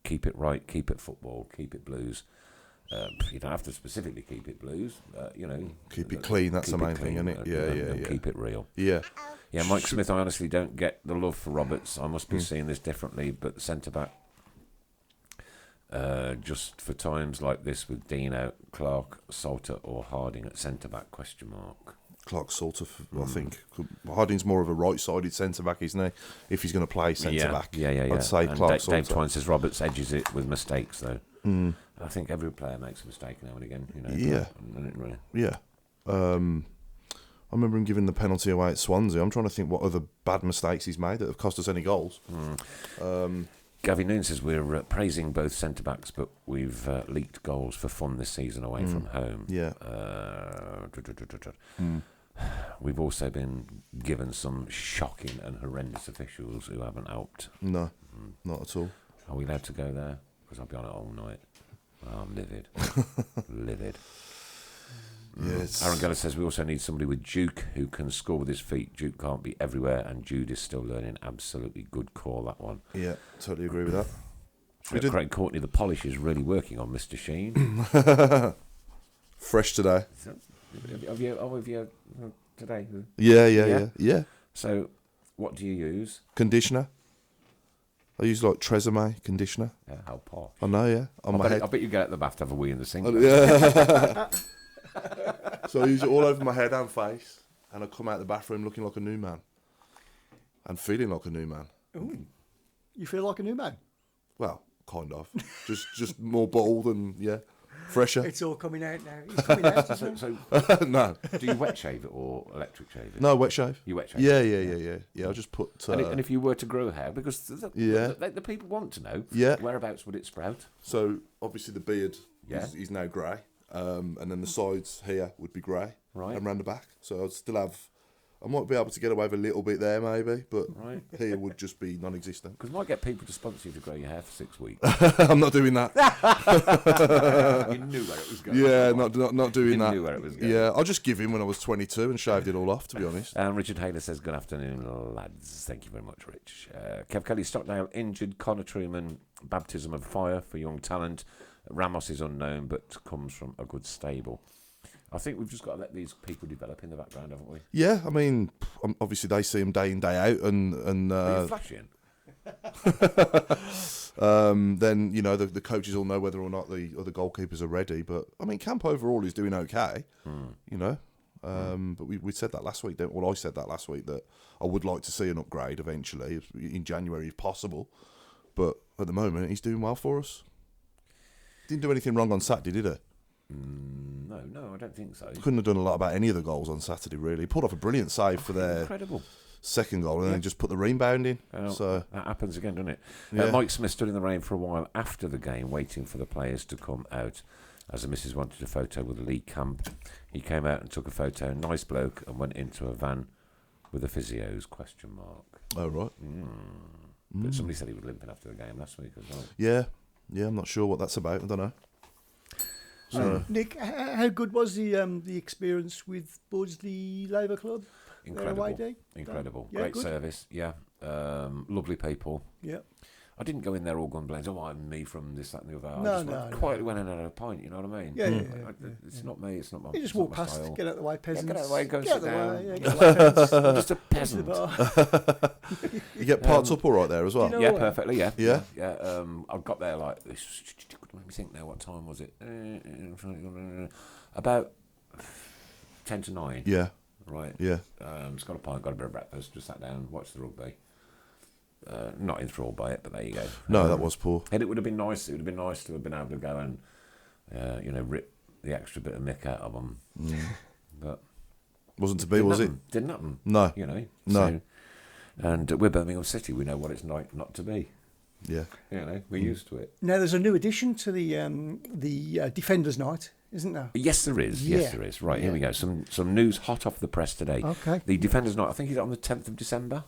keep it right, keep it football, keep it blues. You don't have to specifically keep it blues, keep it clean. That's the main thing, isn't it? Yeah. Keep it real. Yeah. Yeah, Mike Smith, I honestly don't get the love for Roberts. I must be seeing this differently, but centre-back, just for times like this with Dean out, Clark, Salter or Harding at centre-back, ? Clark Salter, I think. Harding's more of a right-sided centre-back, isn't he? If he's going to play centre-back. Yeah. I'd say and Clark Dave Salter. Twine says Roberts edges it with mistakes, though. I think every player makes a mistake now and again. Yeah. I remember him giving the penalty away at Swansea. I'm trying to think what other bad mistakes he's made that have cost us any goals. Gavin Noon says we're praising both centre-backs, but we've leaked goals for fun this season away from home. Yeah. We've also been given some shocking and horrendous officials who haven't helped. No, not at all. Are we allowed to go there? Because I'll be on it all night. Oh, I'm livid. Livid. Yes. Aaron Geller says we also need somebody with Duke who can score with his feet. Duke can't be everywhere, and Jude is still learning. Absolutely good call, that one. Yeah, totally agree with that. Craig Courtney, the polish is really working on Mr. Sheen. Fresh today. Have you today? Yeah. So, what do you use? Conditioner. I use like Tresemme conditioner. Yeah, how posh. I know, yeah. On my head. I bet you get out the bath to have a wee in the sink. Yeah. So I use it all over my head and face, and I come out the bathroom looking like a new man and feeling like a new man. Ooh. You feel like a new man? Well, kind of. just more bold and fresher. It's all coming out now. It's coming out, isn't it? So, No, do you wet shave it or electric shave it? no, wet shave. You wet shave Yeah. I just put. And if you were to grow hair, because the people want to know, whereabouts would it sprout? So obviously the beard Yeah. is now grey, and then the sides here would be grey, Right. and round the back. So I'd still have. I might be able to get away with a little bit there, maybe, but Right. here would just be non-existent. Because might get people to sponsor you to grow your hair for 6 weeks. I'm not doing that. You knew where it was going. Yeah, not doing You that. knew where it was going. Yeah, I'll just give him when I was 22 and shaved it all off, to be honest. Richard Haylor says, good afternoon, lads. Thank you very much, Rich. Kev Kelly, Stockdale injured. Connor Truman, baptism of fire for young talent. Ramos is unknown, but comes from a good stable. I think we've just got to let these people develop in the background, haven't we? Yeah, I mean, obviously they see him day in, day out, and Are you flashing? then the coaches all know whether or not the other goalkeepers are ready. But I mean, camp overall is doing okay. But we said that last week. Well, I said that last week that I would like to see an upgrade eventually in January if possible. But at the moment, he's doing well for us. Didn't do anything wrong on Saturday, did he? No, I don't think so. Couldn't have done a lot about any of the goals on Saturday, really. He pulled off a brilliant save for their Incredible. second goal, and then just put the rebound in. So that happens again, doesn't it? Yeah. Mike Smith stood in the rain for a while after the game, waiting for the players to come out, as the missus wanted a photo with Lee Camp. He came out and took a photo. Nice bloke, and went into a van with the physios? ? Oh, right. But somebody said he was limping after the game last week as well. Yeah, I'm not sure what that's about. I don't know. So, Nick, how good was the experience with Bordesley Labour Club? Incredible. Yeah, Great good. service. Yeah. Lovely people. Yeah. I didn't go in there all gun blazing. I'm me from this, that, and the other. No, I just quietly went in and had a pint. You know what I mean? Yeah. It's not me. It's not my. You just it's not walk my past, style. get out of the way, peasants. Get out of the way, go Get sit out of the down. way, get out of the way, peasants. I'm just a peasant. you get parts up all right there as well. Do you know Yeah, what? perfectly. Yeah. Yeah? I got there like. Let me think now. What time was it? About 10 to 9. Yeah, Right. yeah. Just got a pint, got a bit of breakfast, just sat down, watched the rugby. Not enthralled by it, but there you go. No, that was poor. And it would have been nice. It would have been nice to have been able to go and, rip the extra bit of mick out of them. But Wasn't to be, was it? Didn't happen. No. No. No. And we're Birmingham City. We know what it's like not to be. Yeah. We're used to it. Now there's a new addition to the Defenders Night isn't there? Yes, there is. Yes, Yeah. there is. Right, Yeah. here we go. Some news hot off the press today. Okay. The Defenders Night, I think, is on the 10th of December.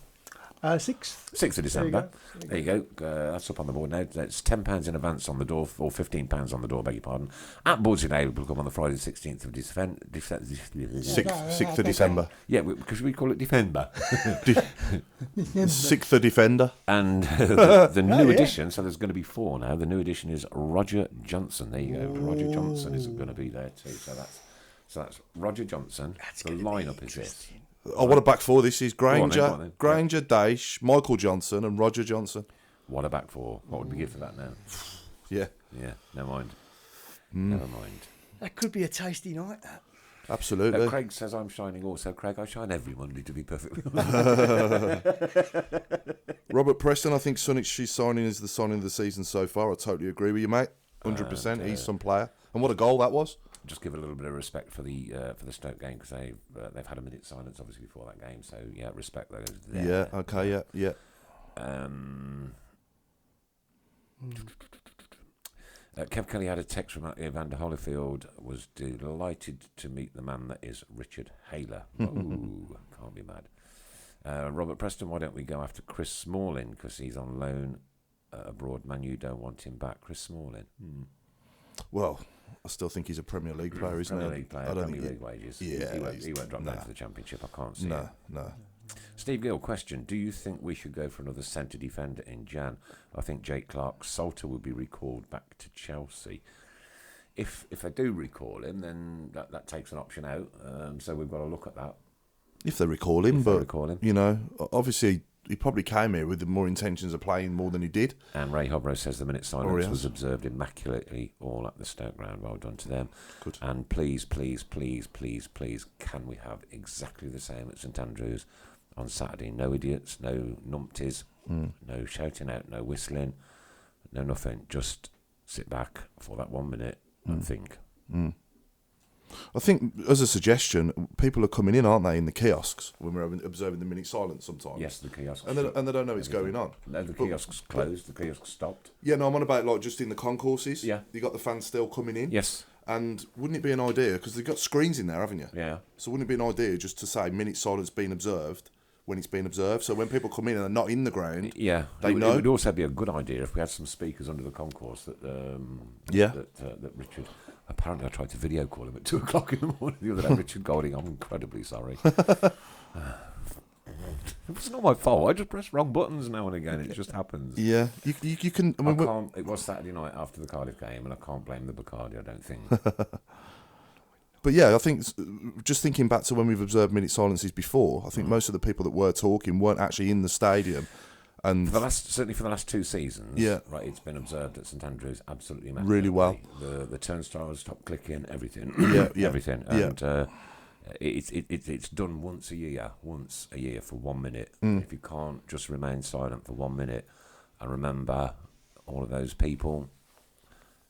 6th. 6th of December. There you go. That's up on the board now. That's £10 in advance on the door, or £15 on the door, beg your pardon. At Boardsy Day, will come on the Friday the 16th of December. 6th of December. Yeah, because we call it Defender. 6th of Defender. And the new edition, so there's going to be 4 now. The new edition is Roger Johnson. There you go. Roger Johnson is going to be there too. So that's Roger Johnson. The lineup is this. I want to back four. This is Go on Granger, then. Granger, Daesh, Michael Johnson, and Roger Johnson. What a back 4. What would we give for that now? Yeah, Yeah, never mind. Never mind. That could be a tasty night. That. absolutely. Craig says I'm shining also. Craig, I shine every Monday, to be perfectly honest. Robert Preston, I think Sonic's signing is the signing of the season so far. I totally agree with you, mate. 100%. He's some player. And what a goal that was. Just give a little bit of respect for the Stoke game, because they've had a minute's silence obviously before that game. So yeah, respect those there. Yeah, okay, yeah. Kev Kelly had a text from Evander Holyfield, was delighted to meet the man that is Richard Hayler. Ooh, can't be mad. Robert Preston, why don't we go after Chris Smalling, because he's on loan abroad. Man, you don't want him back. Chris Smalling. Well, I still think he's a Premier League player, isn't Premier he? League player, I don't Premier think League wages. Yeah, he won't drop down to the Championship. I can't see it. No. Steve Gill, question. Do you think we should go for another centre defender in Jan? I think Jake Clark-Salter will be recalled back to Chelsea. If I do recall him, then that takes an option out. So we've got to look at that. If they recall him, you know, obviously he probably came here with the more intentions of playing more than he did. And Ray Hobro says the minute silence yes. was observed immaculately all at the Stoke ground. Well done to them. Good. And please, can we have exactly the same at St Andrews on Saturday? No idiots, no numpties, no shouting out, no whistling, no nothing. Just sit back for that 1 minute and think. I think, as a suggestion, people are coming in, aren't they, in the kiosks when we're observing the minute silence sometimes? Yes, the kiosks. And they don't know it's going on. No, the kiosks closed. The kiosks stopped. Yeah, no, I'm on about like just in the concourses. Yeah. You got the fans still coming in. Yes. And wouldn't it be an idea, because they've got screens in there, haven't you? Yeah. So wouldn't it be an idea just to say minute silence being observed when it's being observed? So when people come in and they're not in the ground, Yeah, they it know. would also be a good idea if we had some speakers under the concourse that that Richard. Apparently, I tried to video call him at 2 o'clock in the morning the other day. Richard Golding, I'm incredibly sorry. It's not my fault. I just press wrong buttons now and again. It just happens. Yeah, you can. I I mean, can't. It was Saturday night after the Cardiff game, and I can't blame the Bacardi. I don't think. but yeah, I think just thinking back to when we've observed minute silences before, I think most of the people that were talking weren't actually in the stadium. And Certainly for the last 2 seasons, Yeah. right, it's been observed at St Andrews absolutely Really well. The turnstiles stopped clicking, everything, Yeah. everything, Yeah. and it's done once a year for 1 minute. If you can't just remain silent for 1 minute and remember all of those people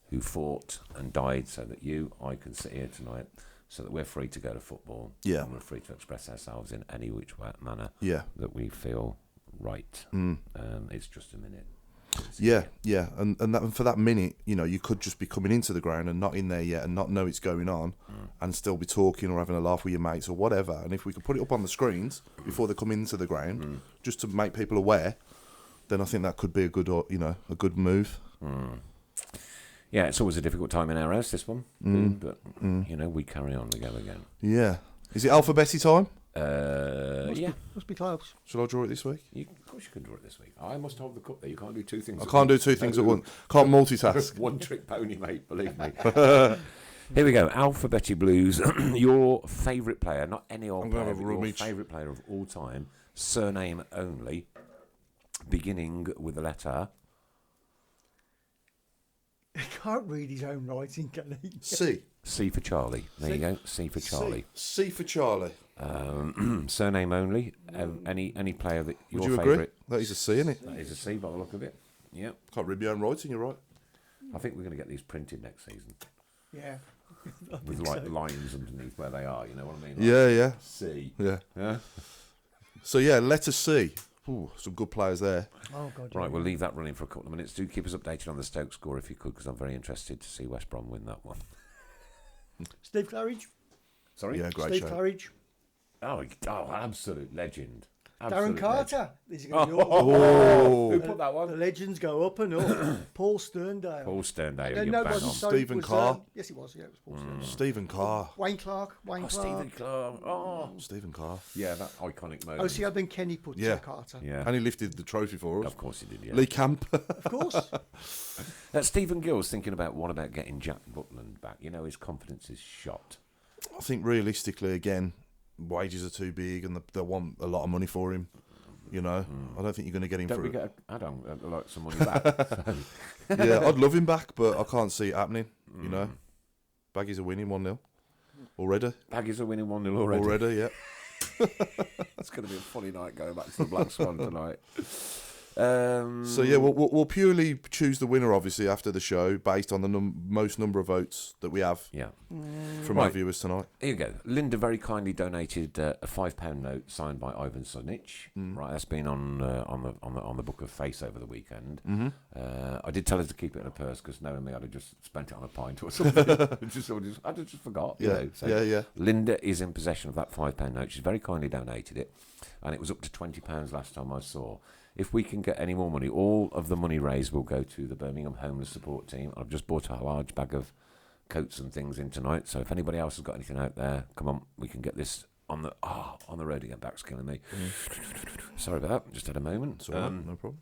who fought and died so that I can sit here tonight, so that we're free to go to football, Yeah. and we're free to express ourselves in any which manner Yeah. that we feel right. It's just a minute. Yeah, and for that minute, you know, you could just be coming into the ground and not in there yet, and not know it's going on, and still be talking or having a laugh with your mates or whatever. And if we could put it up on the screens before they come into the ground, just to make people aware, then I think that could be a good, a good move. Yeah, it's always a difficult time in our house, this one, but we carry on. We go again. Yeah, is it alphabeti time? Yeah. Must be close. Shall I draw it this week? Of course you can draw it this week. I must hold the cup there. You can't do 2 things. I can't do 2 things at once. Can't multitask. One trick pony, mate. Believe me. Here we go. Alphabeti Blues. Your favourite player, not any old I'm gonna player, have but a your rummage. favourite player of all time, surname only, beginning with the letter. He can't read his own writing, can he? C. C for Charlie. There you go. C for Charlie. C for Charlie. Surname only. Any player that your Would you favourite. agree? That is a C, isn't it? That is a C by the look of it. Yep. Can't read your own writing, you're right. I think we're going to get these printed next season Yeah. with lines underneath where they are. You know what I mean? Yeah. C. Yeah. Yeah. So, yeah, letter C. Ooh, some good players there. Oh, God. Right, yeah. we'll leave that running for a couple of minutes. Do keep us updated on the Stoke score if you could, because I'm very interested to see West Brom win that one. Steve Claridge. Sorry? Yeah, great Steve show. Claridge. Oh, absolute legend. Darren Absolute Carter. legend. These are gonna be all- Oh, Who put that The one? legends go up and up. Paul Sterndale. Paul Sterndale, No, you no, it bang wasn't. on. Sorry, Stephen it was, Carr. yes, it was. Yeah, it was Paul Sterndale. Stephen Carr. Wayne Clark. Wayne Oh, Clark. Stephen Clark. Oh. Stephen Carr. Yeah, that iconic moment. Oh, see, then Kenny put Yeah. Carter. Yeah. And he lifted the trophy for us. Of course he did, yeah. Lee Camp. Of course. Stephen Gill's thinking about what about getting Jack Butland back? You know, his confidence is shot. I think realistically, again, wages are too big and they want a lot of money for him. You know, I don't think you're going to get him Don't for we it. get a add-on, like some money back? Yeah, I'd love him back, but I can't see it happening. You know, Baggies are winning 1-0 already. Baggies are winning 1-0 already. Already, yeah. It's going to be a funny night going back to the Black Swan tonight. So yeah, we'll purely choose the winner, obviously, after the show, based on the most number of votes that we have Yeah. from our Right. viewers tonight. Here you go. Linda very kindly donated a £5 note signed by Ivan Sunic. Right, that's been on the Book of Face over the weekend. I did tell her to keep it in her purse because knowing me, I'd have just spent it on a pint or something. I'd have just forgot. You Yeah, know, so yeah. Linda is in possession of that £5 note. She's very kindly donated it, and it was up to £20 last time I saw. If we can get any more money, all of the money raised will go to the Birmingham Homeless Support Team. I've just bought a large bag of coats and things in tonight, so if anybody else has got anything out there, come on, we can get this on the road again. Back's killing me. Sorry about that. Just had a moment. It's all right, no problem.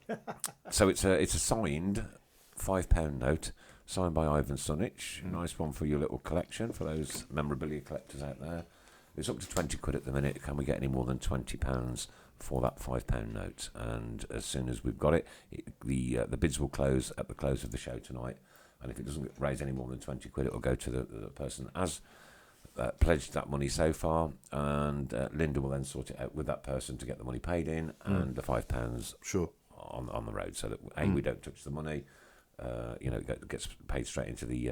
So it's a signed £5 note signed by Ivan Sunic. Nice one for your little collection for those memorabilia collectors out there. It's up to £20 at the minute. Can we get any more than £20 for that £5 note? And as soon as we've got it, the bids will close at the close of the show tonight. And if it doesn't raise any more than £20, it will go to the person as pledged that money so far. And Linda will then sort it out with that person to get the money paid in and the £5 Sure. on the road, so that we don't touch the money. It gets paid straight into the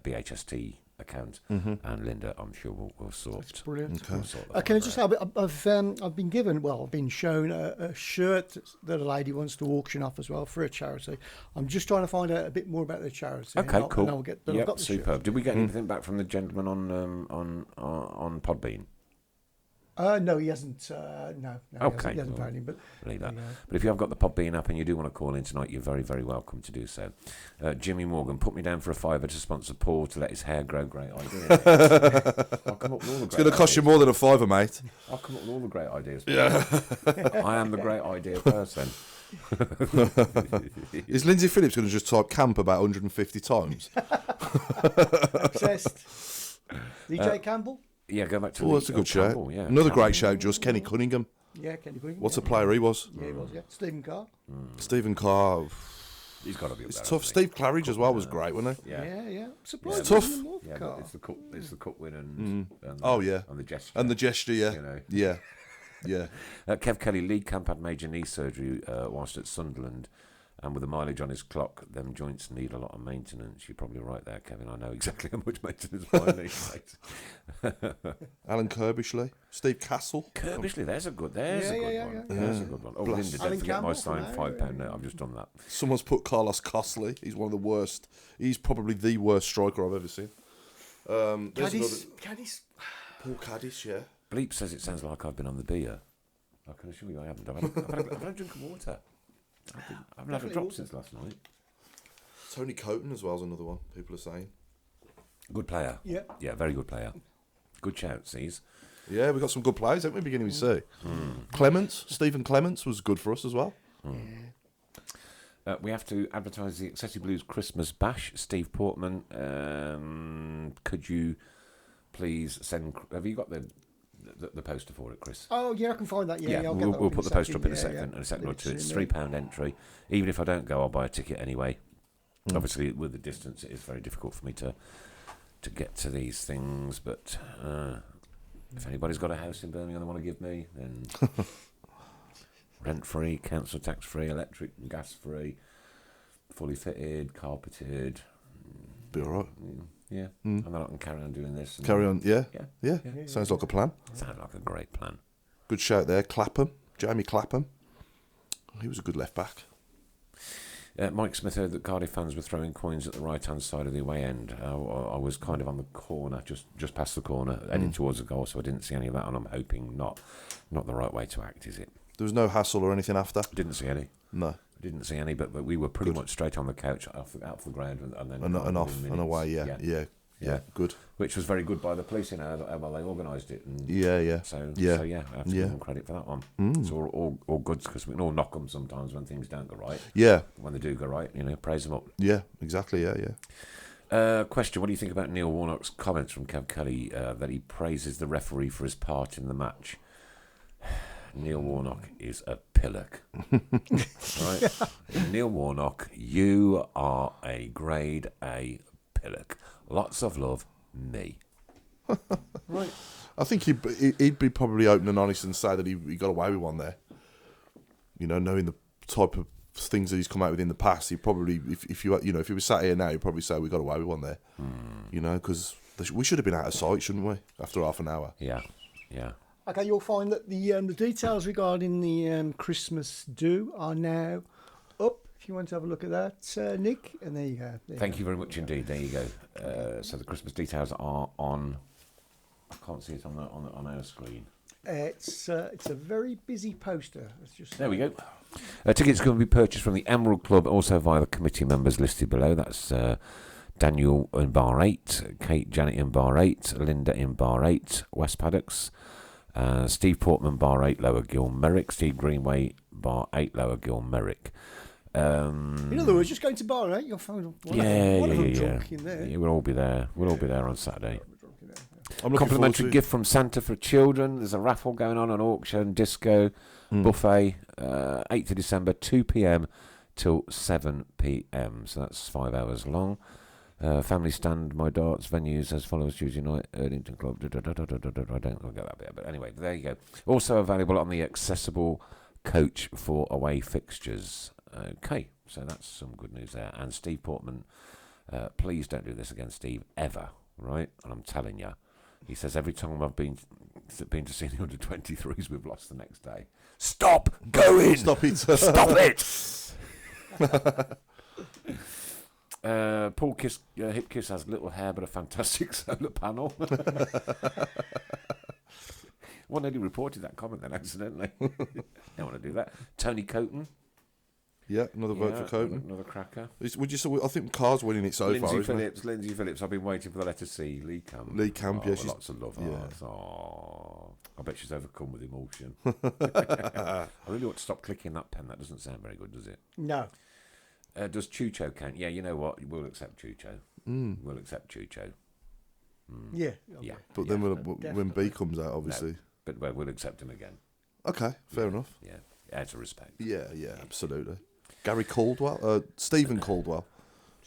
BHST account, and Linda, I'm sure, will sort. That's brilliant. will sort that Can I one just out. I've been shown a shirt that a lady wants to auction off as well for a charity. I'm just trying to find out a bit more about the charity. Okay, cool. And I'll get, but I've Yep, got the shirt. superb. Did we get anything back from the gentleman on Podbean? No, he hasn't. No, Okay, he hasn't well, found him. But Leave that. Yeah. But if you have got the Podbean app and you do want to call in tonight, you're very, very welcome to do so. Jimmy Morgan, put me down for a £5 to sponsor Paul to let his hair grow. Great idea. I'll come up with all the It's great going to cost you ideas. more than a £5, mate. I'll come up with all the great ideas. Yeah. I am the great idea person. Is Lindsay Phillips going to just type camp about 150 times? Obsessed. DJ Campbell. Yeah, go back to Oh, that's a good shout. Campbell, yeah. Another Campbell. great shout, just Kenny Cunningham. Yeah, Kenny Green. What a yeah. player he was. Yeah, he was. Yeah, Stephen Carr. Stephen Carr. He's got to be. It's better, tough. hasn't he? Steve Claridge as well was great, wasn't he? Yeah. Yeah. Surprised. It's tough. Yeah, Carr. but it's the cup win and Oh, yeah. and the gesture. And the gesture, yeah. You know. Yeah. Yeah. Kev Kelly, Lee Camp had major knee surgery whilst at Sunderland, and with the mileage on his clock, them joints need a lot of maintenance. You're probably right there, Kevin. I know exactly how much maintenance mine needs. Alan Kirbishley. Steve Castle. Kirbishley, there's a good one. Yeah. There's a good one. Oh, Bless. Linda, don't Alan forget my Campbell signed from £5 note. I've just done that. Someone's put Carlos Cosley. He's one of the worst. He's probably the worst striker I've ever seen. There's Caddies. Paul Caddies, yeah. Bleep says it sounds like I've been on the beer. I can assure you I haven't. I've had a drink of water. I haven't had a drop since last night. Tony Coton as well is another one, people are saying. Good player. Yeah. Yeah, very good player. Good shout, sees. Yeah, we've got some good players, haven't we, beginning with C? Clements, Stephen Clements was good for us as well. We have to advertise the Excessive Blues Christmas Bash. Steve Portman, could you please send... Have you got the poster for it, Chris? Oh yeah, I can find that. Yeah, I'll get that we'll up put in the poster up in a yeah, second, yeah. in a second or two. It's Soon, £3 entry. Even if I don't go, I'll buy a ticket anyway. Obviously, with the distance, it is very difficult for me to get to these things. But if anybody's got a house in Birmingham they want to give me, then rent-free, council tax-free, electric, and gas-free, fully fitted, carpeted. Be all right. Yeah, and then I can carry on doing this. And Carry on, yeah. Yeah. Sounds like a plan. Sounds like a great plan. Good shout there. Clapham, Jamie Clapham. He was a good left back. Mike Smith heard that Cardiff fans were throwing coins at the right-hand side of the away end. I was kind of on the corner, just past the corner, heading towards the goal, so I didn't see any of that, and I'm hoping not the right way to act, is it? There was no hassle or anything after? Didn't see any. No. Didn't see any, but we were pretty much straight on the couch, out the ground, and then... And off and away, yeah. Good. Which was very good by the police, how well they organised it. And yeah. So I have to give them credit for that one. It's all good, because we can all knock them sometimes when things don't go right. Yeah. When they do go right, praise them up. Yeah, exactly, yeah. Question, what do you think about Neil Warnock's comments from Kev Kelly that he praises the referee for his part in the match? Neil Warnock is a pillock. Right? Neil Warnock, you are a grade A pillock. Lots of love, me. Right. I think he'd be probably open and honest and say that he got away with one there. Knowing the type of things that he's come out with in the past, he probably, if he was sat here now, he'd probably say we got away with one there. Because we should have been out of sight, shouldn't we? After half an hour. Yeah. Okay, you'll find that the details regarding the Christmas do are now up. If you want to have a look at that, Nick, and there you go. Thank you very much indeed. There you go. So the Christmas details are on. I can't see it on our screen. It's a very busy poster. There we go. Tickets can be purchased from the Emerald Club, also via the committee members listed below. That's Daniel in bar 8, Kate Janet in bar 8, Linda in bar 8, West Paddocks. Steve Portman, bar 8, Lower Gill Merrick. Steve Greenway, bar 8, Lower Gill Merrick. In other words, just going to bar 8, you'll find one of them drunk in there. Yeah, we'll all be there. We'll all be there on Saturday. I'm Complimentary gift from Santa for children. There's a raffle going on, an auction, disco, buffet. 8th of December, 2 p.m. till 7 p.m. So that's 5 hours long. Family stand, my darts, venues as follows: Tuesday night, Erdington Club. I don't get that bit, but anyway, there you go. Also available on the accessible coach for away fixtures. Okay, so that's some good news there. And Steve Portman, please don't do this again, Steve, ever, right? And I'm telling you, he says every time I've been to see the under-23s, we've lost the next day. Stop going! Stop it! Stop it! Paul Hipkiss has little hair but a fantastic solar panel. Well, nobody reported that comment then accidentally. Don't want to do that. Tony Coton. Yeah, another vote for Coton. Another cracker. Would you say? I think Carr's winning it so far. Lindsay Phillips. I've been waiting for the letter C. Lee Camp. Yeah, lots of love. Yeah. Oh, I bet she's overcome with emotion. I really want to stop clicking that pen. That doesn't sound very good, does it? No. Does Chucho count? Yeah, you know what? We'll accept Chucho. We'll accept Chucho. Yeah. Yeah. But then when B comes out, obviously. No, but we'll accept him again. Okay, fair enough. Yeah, out of respect. Yeah, absolutely. Gary Caldwell, Stephen Caldwell.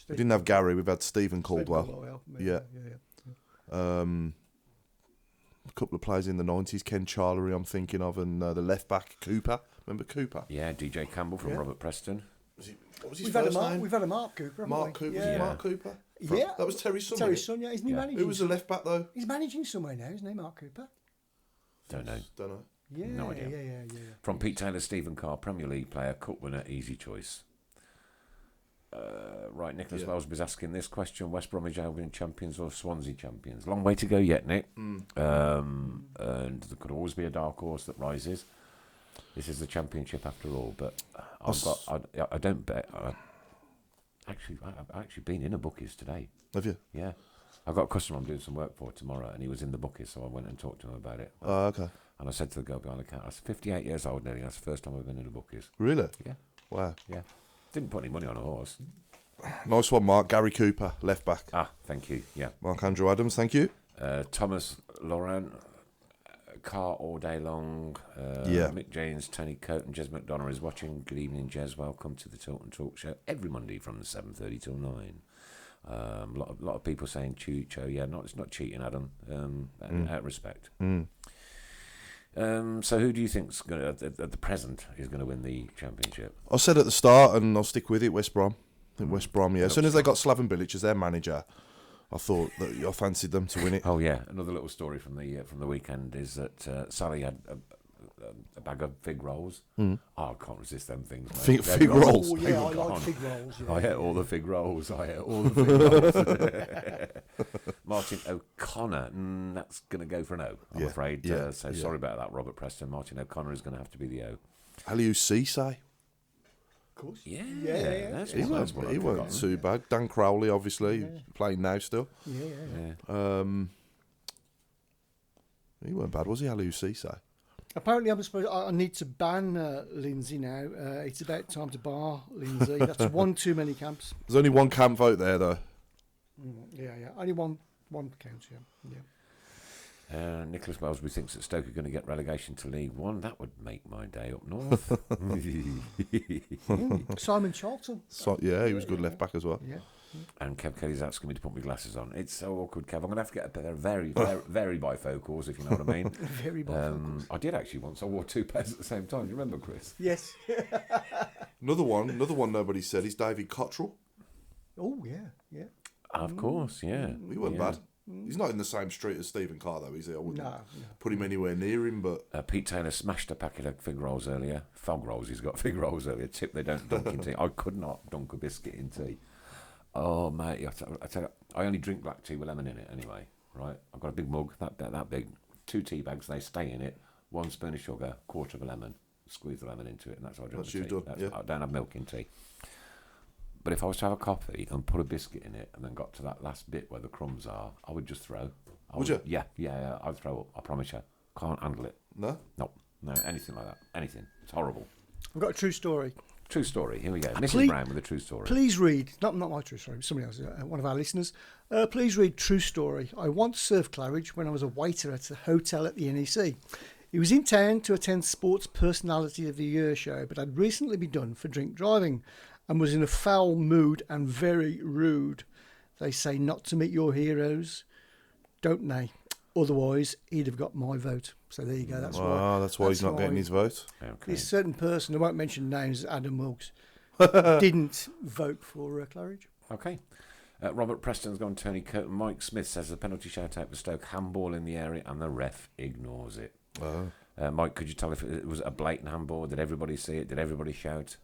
We didn't have Gary, we've had Stephen Caldwell. Yeah. A couple of players in the 90s, Ken Charlery I'm thinking of, and the left back, Cooper. Remember Cooper? Yeah, DJ Campbell from Robert Preston. What was his first name? We've had a Mark Cooper, Mark Cooper. Yeah. Mark Cooper? Yeah. That was Terry's son. Terry's son, yeah. Isn't he managing? Who was the left back, though? He's managing somewhere now, isn't he, Mark Cooper? Don't know. Yeah, no idea. Yeah. From Pete Taylor, Stephen Carr, Premier League player, cup winner, easy choice. Right, Nicholas Wellsby's asking this question: West Bromwich Albion champions or Swansea champions? Long way to go yet, Nick. And there could always be a dark horse that rises. This is the Championship after all, but I don't bet. I've actually been in a bookies today. Have you? Yeah. I've got a customer I'm doing some work for tomorrow, and he was in the bookies, so I went and talked to him about it. Oh, okay. And I said to the girl behind the counter, I was 58 years old nearly, that's the first time I've been in the bookies. Really? Yeah. Wow. Yeah. Didn't put any money on a horse. Nice one, Mark. Gary Cooper, left back. Thank you. Yeah. Mark Andrew Adams, thank you. Thomas Laurent, Car all day long. Mick James, Tony Coton, Jez McDonough is watching. Good evening, Jez. Welcome to the Tilton Talk Show every Monday from 7:30 till 9. A lot of people saying Chucho. Yeah, it's not cheating, Adam. Out of respect. So who do you think's going at the present is going to win the championship? I said at the start, and I'll stick with it. West Brom. I think West Brom. Yeah. As soon as they got Slaven Bilic as their manager, I thought that I fancied them to win it. Oh yeah. Another little story from the weekend is that Sally had a bag of fig rolls. Oh, I can't resist them things, mate. Fig rolls. Oh, yeah, I People like can't. fig rolls. Yeah, I ate yeah. all the fig rolls. Martin O'Connor. That's going to go for an O, I'm Yeah, afraid. yeah, So yeah. sorry about that, Robert Preston. Martin O'Connor is going to have to be the O. Aliou Cisse. Of course. Yeah, yeah. that's He what I'd weren't forgotten. too bad. Dan Crowley, obviously, playing now still. Yeah. Yeah. He weren't bad, was he, Aliou Cisse? Apparently, I'm supposed. I need to ban Lindsay now. It's about time to bar Lindsay. That's one too many camps. There's only one camp vote there, though. Yeah. Only one count. Yeah. Nicholas Wellsbury thinks that Stoke are going to get relegation to League One. That would make my day up north. Simon Charlton. So, yeah, he was good left back as well. Yeah. And Kev Kelly's asking me to put my glasses on. It's so awkward, Kev. I'm going to have to get a pair of very bifocals, if you know what I mean. Very bifocals. I did actually once. I wore 2 pairs at the same time. Do you remember, Chris? Yes. Another one nobody said is David Cottrell. Oh yeah. Of course, yeah. He wasn't Yeah. bad. He's not in the same street as Stephen Carr, though, is he? I wouldn't No. put him anywhere near him, but Pete Taylor smashed a packet of fig rolls earlier. Fog rolls, he's got fig rolls earlier. Tip they don't dunk in tea. I could not dunk a biscuit in tea. Oh, mate, I tell you, I only drink black tea with lemon in it anyway, right? I've got a big mug, that big, 2 tea bags, they stay in it, 1 spoon of sugar, 1/4 of a lemon, squeeze the lemon into it, and that's how I drink That's the you tea. done, yeah. I don't have milk in tea. But if I was to have a coffee and put a biscuit in it and then got to that last bit where the crumbs are, I would just throw. Would you? Yeah, I'd throw up, I promise you. Can't handle it. no. No, anything like that. Anything. It's horrible. I've got a true story. True story. Here we go. Mrs. Please- Brown with a true story. Please read, not my true story, somebody else, one of our listeners. Please read True Story. I once served Claridge when I was a waiter at a hotel at the NEC. He was in town to attend Sports Personality of the Year show, but had recently been done for drink driving and was in a foul mood and very rude. They say not to meet your heroes, don't they? Otherwise, he'd have got my vote. So there you go. That's why. That's why he's not getting his vote. Okay. This certain person, I won't mention names, Adam Wilkes, didn't vote for Claridge. Okay. Robert Preston's gone Tony Curtin. Mike Smith says the penalty shout out for Stoke, handball in the area, and the ref ignores it. Mike, could you tell if it was a blatant handball? Did everybody see it? Did everybody shout?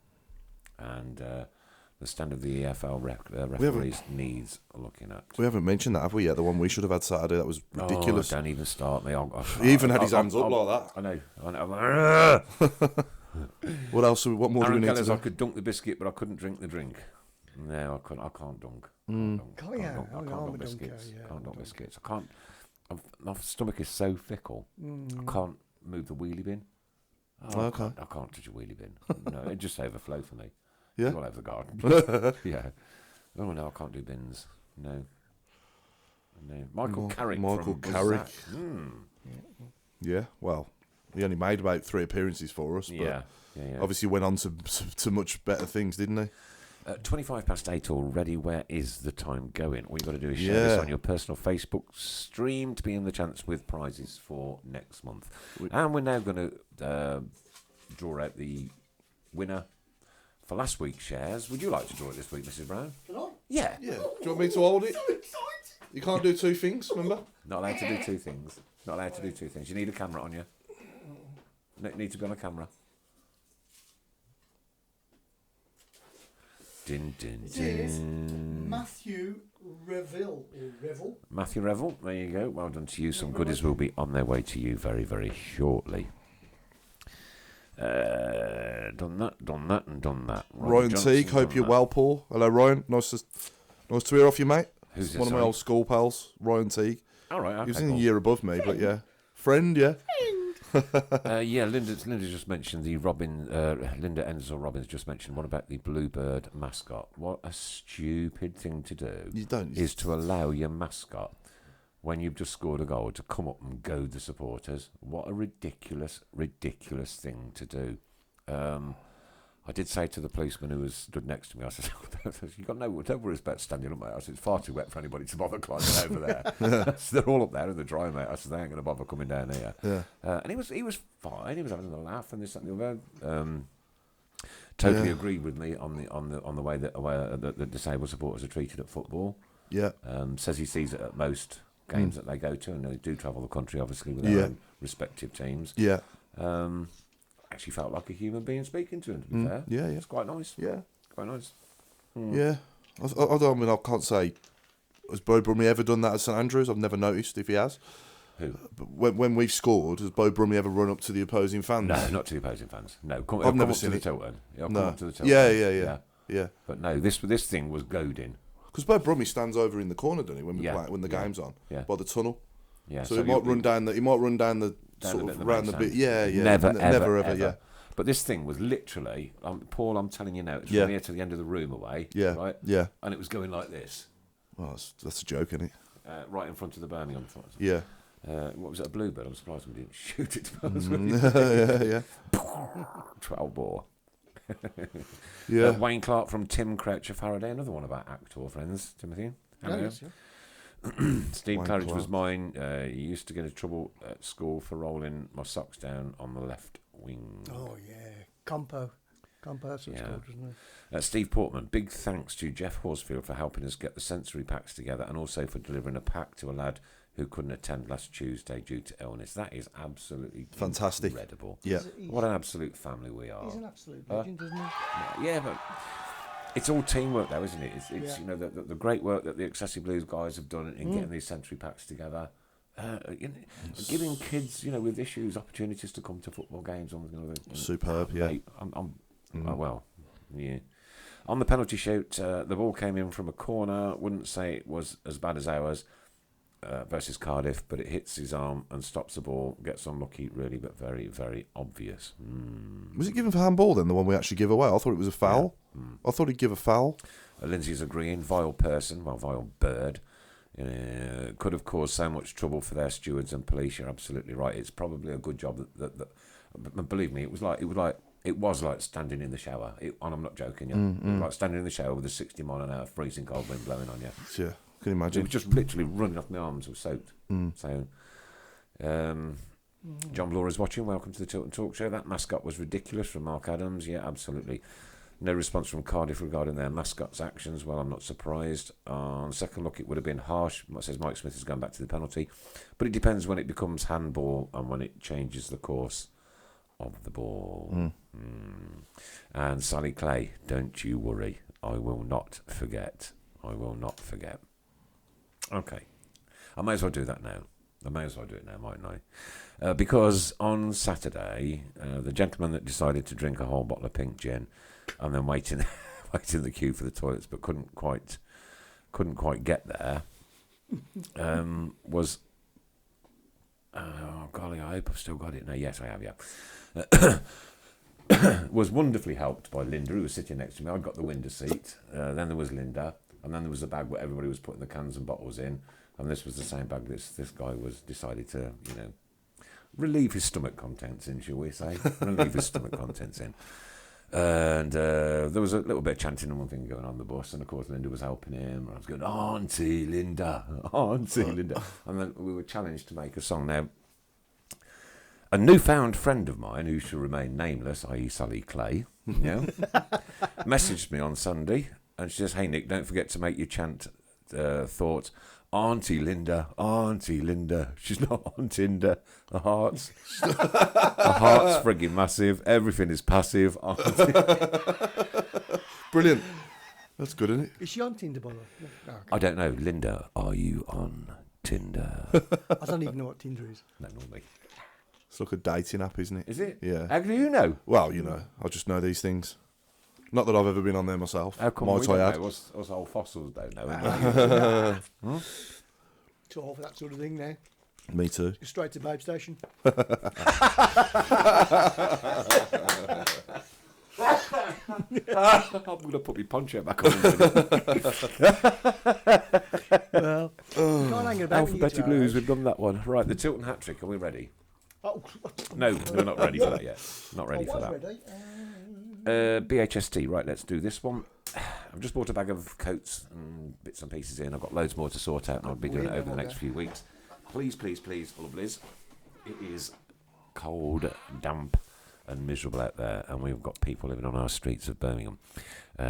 And the stand of the EFL referees needs looking at. We haven't mentioned that, have we yet? The one we should have had Saturday, that was ridiculous. Oh, don't even start me. He even had his hands up like that. I know. What else? What more do we Aaron need Keller's, to I do? could dunk the biscuit, but I couldn't drink the drink. No, I can't dunk. Can't Can't you? dunk, Oh, I no, can't I'm dunk a dunker, biscuits. yeah, Can't I'm a dunk dunker. biscuits. I can't. My stomach is so fickle. I can't move the wheelie bin. Oh, Okay. I can't touch a wheelie bin. No, it just overflow for me. Yeah? All over the garden. Yeah. Oh no, I can't do bins. No. Michael Carrick. Michael from Carrick. Bazak. Yeah, well, he only made about 3 appearances for us, but Yeah. obviously went on to much better things, didn't he? 8:25 already. Where is the time going? All you've got to do is share this on your personal Facebook stream to be in the chance with prizes for next month. And we're now going to draw out the winner for last week's shares. Would you like to draw it this week, Mrs. Brown? Can I? Yeah. Yeah. Do you want me to hold it? You can't do 2 things, remember? Not allowed to do 2 things. Not allowed to do 2 things. You need a camera on you. Need to be on a camera. Din, din, din. Matthew Revel. Matthew Revel, there you go. Well done to you. Some goodies will be on their way to you very, very shortly. Done that, and done that. Ryan Johnson, Teague, hope done you're that. well, Paul. Hello, Ryan. Nice to hear off you, mate. Who's this, One of my sorry? old school pals, Ryan Teague. All right, okay, He was in a cool. year above me, but yeah. Friend, yeah. Yeah, Linda just mentioned the Linda Enzel Robbins just mentioned, what about the Bluebird mascot? What a stupid thing to do You don't. is to allow your mascot, when you've just scored a goal, to come up and goad the supporters. What a ridiculous thing to do. I did say to the policeman who was stood next to me, I said, "You got no respect standing up, mate." I said, "It's far too wet for anybody to bother climbing over there." So they're all up there in the dry, mate. I said, "They ain't going to bother coming down here." Yeah. And he was fine. He was having a laugh and this and the other. Totally agreed with me on the way that the disabled supporters are treated at football. Yeah. Says he sees it at most games that they go to, and they do travel the country, obviously, with their own respective teams. Yeah. Actually felt like a human being speaking to him, to be fair. Yeah, yeah. It's quite nice. Yeah. Quite nice. Yeah. I mean, I can't say, has Bo Brummie ever done that at St Andrews? I've never noticed if he has. Who? But when we've scored, has Bo Brummie ever run up to the opposing fans? No, not to the opposing fans. No, I've never up seen to it. the Tilton. Come No. up to the Tilton. Yeah. But no, this thing was goading. Because Bo Brummie stands over in the corner, doesn't he, when we Yeah. play, when the game's on, Yeah. by the tunnel. Yeah. So he might run down the sort the of bit round the main bit. stand. Yeah. Never, ever. Yeah. But this thing was literally, Paul, I'm telling you now, it's Yeah. from here to the end of the room away. Yeah. Right? Yeah. And it was going like this, Well, that's a joke, isn't it? right in front of the Birmingham. Yeah. What was it, a bluebird? I'm surprised we didn't shoot it. To be honest with you. Yeah. 12 bore. Yeah. Wayne Clark from Tim Croucher Faraday, another one of our actor friends, Timothy. Hello. Yes, yeah. Steve Wayne Claridge Clark. was mine. He used to get into trouble at school for rolling my socks down on the left wing. Oh, yeah. Compo, that's what it's Yeah. called, isn't it? Steve Portman, big thanks to Jeff Horsfield for helping us get the sensory packs together and also for delivering a pack to a lad who couldn't attend last Tuesday due to illness. That is absolutely Fantastic. incredible. Yeah. What an absolute family we are. He's an absolute legend, isn't he? Yeah, but it's all teamwork though, isn't it? It's Yeah. you know, the great work that the Excessive Blues guys have done in getting these sensory packs together. Giving kids, with issues, opportunities to come to football games. Superb, yeah. Mate, yeah. On the penalty shoot, the ball came in from a corner. Wouldn't say it was as bad as ours versus Cardiff, but it hits his arm and stops the ball. Gets unlucky, really, but very, very obvious. Was it given for handball then, the one we actually give away? I thought it was a foul. I thought he'd give a foul. Lindsay's agreeing. Vile person, vile bird. Could have caused so much trouble for their stewards and police. You're absolutely right. It's probably a good job that believe me, it was like standing in the shower. And I'm not joking. It was like standing in the shower with a 60 mile an hour freezing cold wind blowing on you. Yeah, can you It imagine? was just literally running off my arms. Were soaked. So, John Blore is watching. Welcome to the Tilton Talk Show. That mascot was ridiculous from Mark Adams. Yeah, absolutely. No response from Cardiff regarding their mascot's actions. Well, I'm not surprised. On second look, it would have been harsh. It says Mike Smith has gone back to the penalty. But it depends when it becomes handball and when it changes the course of the ball. And Sally Clay, don't you worry. I will not forget. Okay. I may as well do that now. Mightn't I? Because on Saturday, the gentleman that decided to drink a whole bottle of pink gin and then wait in the queue for the toilets but couldn't quite get there was golly, I hope I've still got it. No, yes, I have, yeah. Was wonderfully helped by Linda, who was sitting next to me. I got the window seat. Then there was Linda, and then there was the bag where everybody was putting the cans and bottles in. And this was the same bag this guy was decided to, relieve his stomach contents in, shall we say? And there was a little bit of chanting and one thing going on the bus, and of course Linda was helping him. And I was going, Auntie Linda. And then we were challenged to make a song. Now, a newfound friend of mine, who shall remain nameless, i.e. Sally Clay, messaged me on Sunday, and she says, "Hey Nick, don't forget to make your chant thoughts. Auntie Linda. She's not on Tinder. Her heart's frigging massive. Everything is passive. Brilliant. That's good, isn't it? Is she on Tinder, by the way? No, okay. I don't know. Linda, are you on Tinder? I don't even know what Tinder is. No, not me. It's like a dating app, isn't it? Is it? Yeah. How do you know? Well, I just know these things. Not that I've ever been on there myself. How come Might we don't I add? know? Us old fossils don't know. Too old for that sort of thing now. Me too. Just straight to Babe Station. I'm going to put my poncho back on. Well, you can't hang about when you get to Alphabetic our Blues, age. we've done that one. Right, the Tilton hat trick. Are we ready? Oh, No, we're not ready for that yet. Not ready I for was that. ready. BHST, right, let's do this one. I've just bought a bag of coats and bits and pieces in. I've got loads more to sort out, and I'll be doing it over the next few weeks. Please, lovelies. It is cold, damp, and miserable out there, and we've got people living on our streets of Birmingham.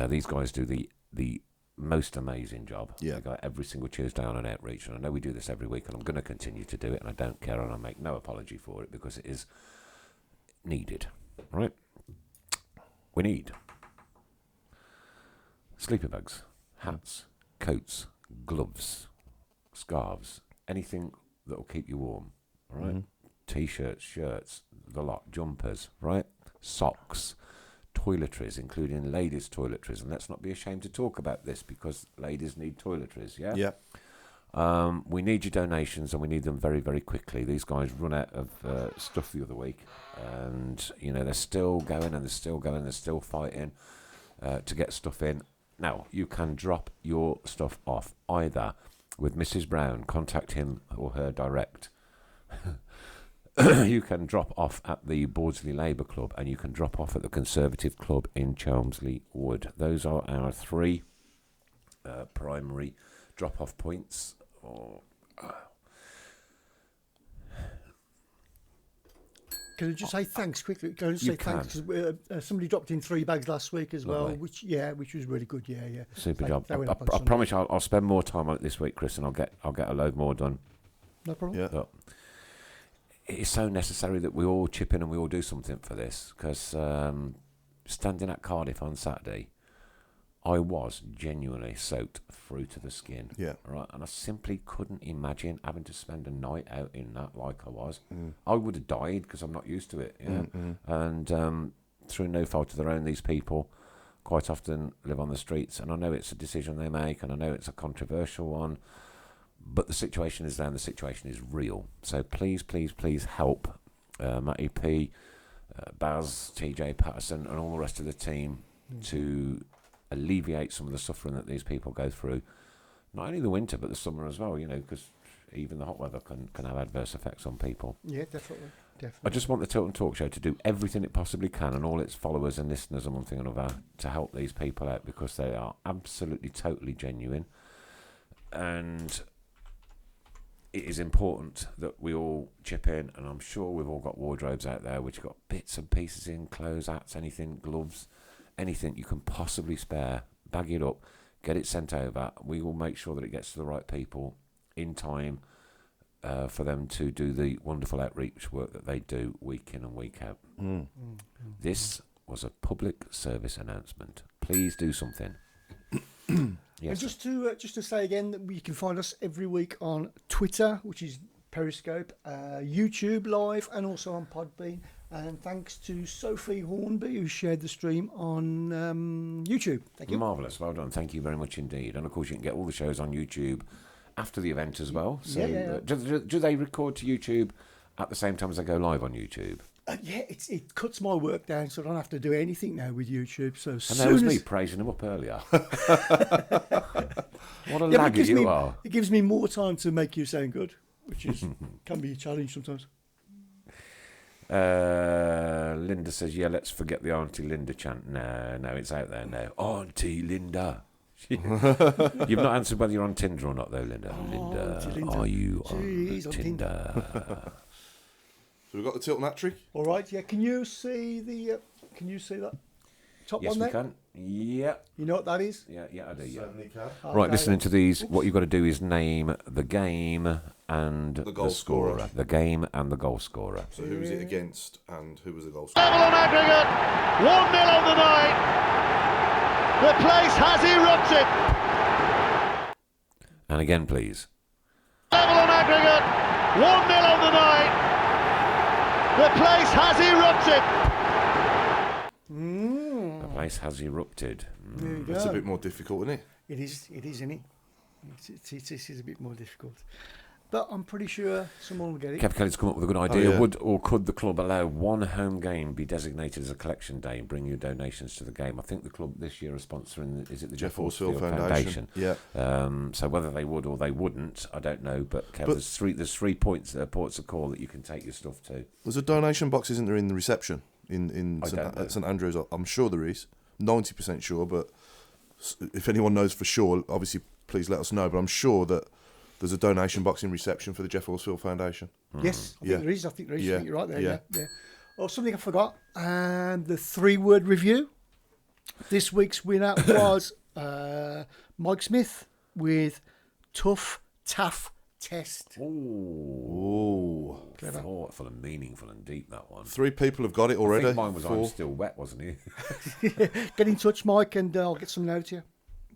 These guys do the most amazing job. Yeah. They go out every single Tuesday on an outreach, and I know we do this every week, and I'm going to continue to do it, and I don't care, and I make no apology for it, because it needed, right? We need sleeper bags, hats, coats, gloves, scarves, anything that will keep you warm, all right? T-shirts, shirts, the lot, jumpers, right? Socks, toiletries, including ladies' toiletries. And let's not be ashamed to talk about this because ladies need toiletries, yeah? Yeah. We need your donations, and we need them very, very quickly. These guys run out of stuff the other week, and they're still going, and they're still going, they're still fighting to get stuff in. Now, you can drop your stuff off either with Mrs. Brown, contact him or her direct. You can drop off at the Bawdsley Labour Club, and you can drop off at the Conservative Club in Chelmsley Wood. Those are our three primary drop-off points. Can I just say thanks quickly? Can I just say thanks? Because somebody dropped in 3 bags last week as well, which was really good. Yeah. Super job. I promise I'll spend more time on it this week, Chris, and I'll get a load more done. No problem. Yeah. But it's so necessary that we all chip in and we all do something for this, because standing at Cardiff on Saturday, I was genuinely soaked through to the skin. Yeah. Right, and I simply couldn't imagine having to spend a night out in that like I was. I would have died because I'm not used to it. Yeah. And through no fault of their own, these people quite often live on the streets, and I know it's a decision they make, and I know it's a controversial one, but the situation is there, and the situation is real. So please, please, please help Matty P, Baz, TJ Patterson, and all the rest of the team to alleviate some of the suffering that these people go through. Not only the winter, but the summer as well, because even the hot weather can have adverse effects on people. Yeah, definitely. I just want the Tilton Talk Show to do everything it possibly can, and all its followers and listeners and one thing or another, to help these people out, because they are absolutely, totally genuine. And it is important that we all chip in, and I'm sure we've all got wardrobes out there which have got bits and pieces in, clothes, hats, anything, gloves, anything you can possibly spare. Bag it up, get it sent over. We will make sure that it gets to the right people in time for them to do the wonderful outreach work that they do week in and week out. This was a public service announcement. Please do something. Yes. And just to say again that you can find us every week on Twitter, which is Periscope, YouTube Live, and also on Podbean. And thanks to Sophie Hornby, who shared the stream on YouTube. Thank you. Marvellous. Well done. Thank you very much indeed. And, of course, you can get all the shows on YouTube after the event as well. So, yeah. Do they record to YouTube at the same time as they go live on YouTube? It cuts my work down, so I don't have to do anything now with YouTube. So and that was me praising them up earlier. What a laggy you are. It gives me more time to make you sound good, which is can be a challenge sometimes. Linda says, yeah, let's forget the Auntie Linda chant. No, it's out there now. Auntie Linda. You've not answered whether you're on Tinder or not, though, Linda. Linda, are you on Tinder? So we've got the Tilton hat-trick. All right, yeah. Can you see that top one there? Yes, we can. Yeah. You know what that is? Yeah, I do, yeah. Certainly can. Right, listening to these, what you've got to do is name the game and The goal scorer. The game and the goal scorer. So who was it against and who was the goal scorer? Level on aggregate, 1-0 on the night. The place has erupted. And again, please. Level on aggregate, 1-0 on the night. The place has erupted. The place has erupted. There you go. It's a bit more difficult, isn't it? It is, isn't it? It is a bit more difficult. But I'm pretty sure someone will get it. Kev Kelly's come up with a good idea. yeah. Would or could the club allow one home game be designated as a collection day and bring your donations to the game? I think the club this year are sponsoring, is it the Jeff Horsfield Foundation? Yeah. So whether they would or they wouldn't, I don't know. But Kev, there's three ports of call that you can take your stuff to. There's a donation box, isn't there, in the reception in St Andrews? I'm sure there is. 90% sure, but if anyone knows for sure, obviously please let us know. But I'm sure that there's a donation box in reception for the Jeff Horsfield Foundation. Yes, I think there is. I think Yeah. you're right there. Yeah. Yeah. Oh, something I forgot. And the 3-word review. This week's winner was Mike Smith with tough, taff, Test. Ooh. Clever. Thoughtful and meaningful and deep, that one. 3 people have got it I already. think mine was I'm 4 still wet, wasn't he? Get in touch, Mike, and I'll get some notes here.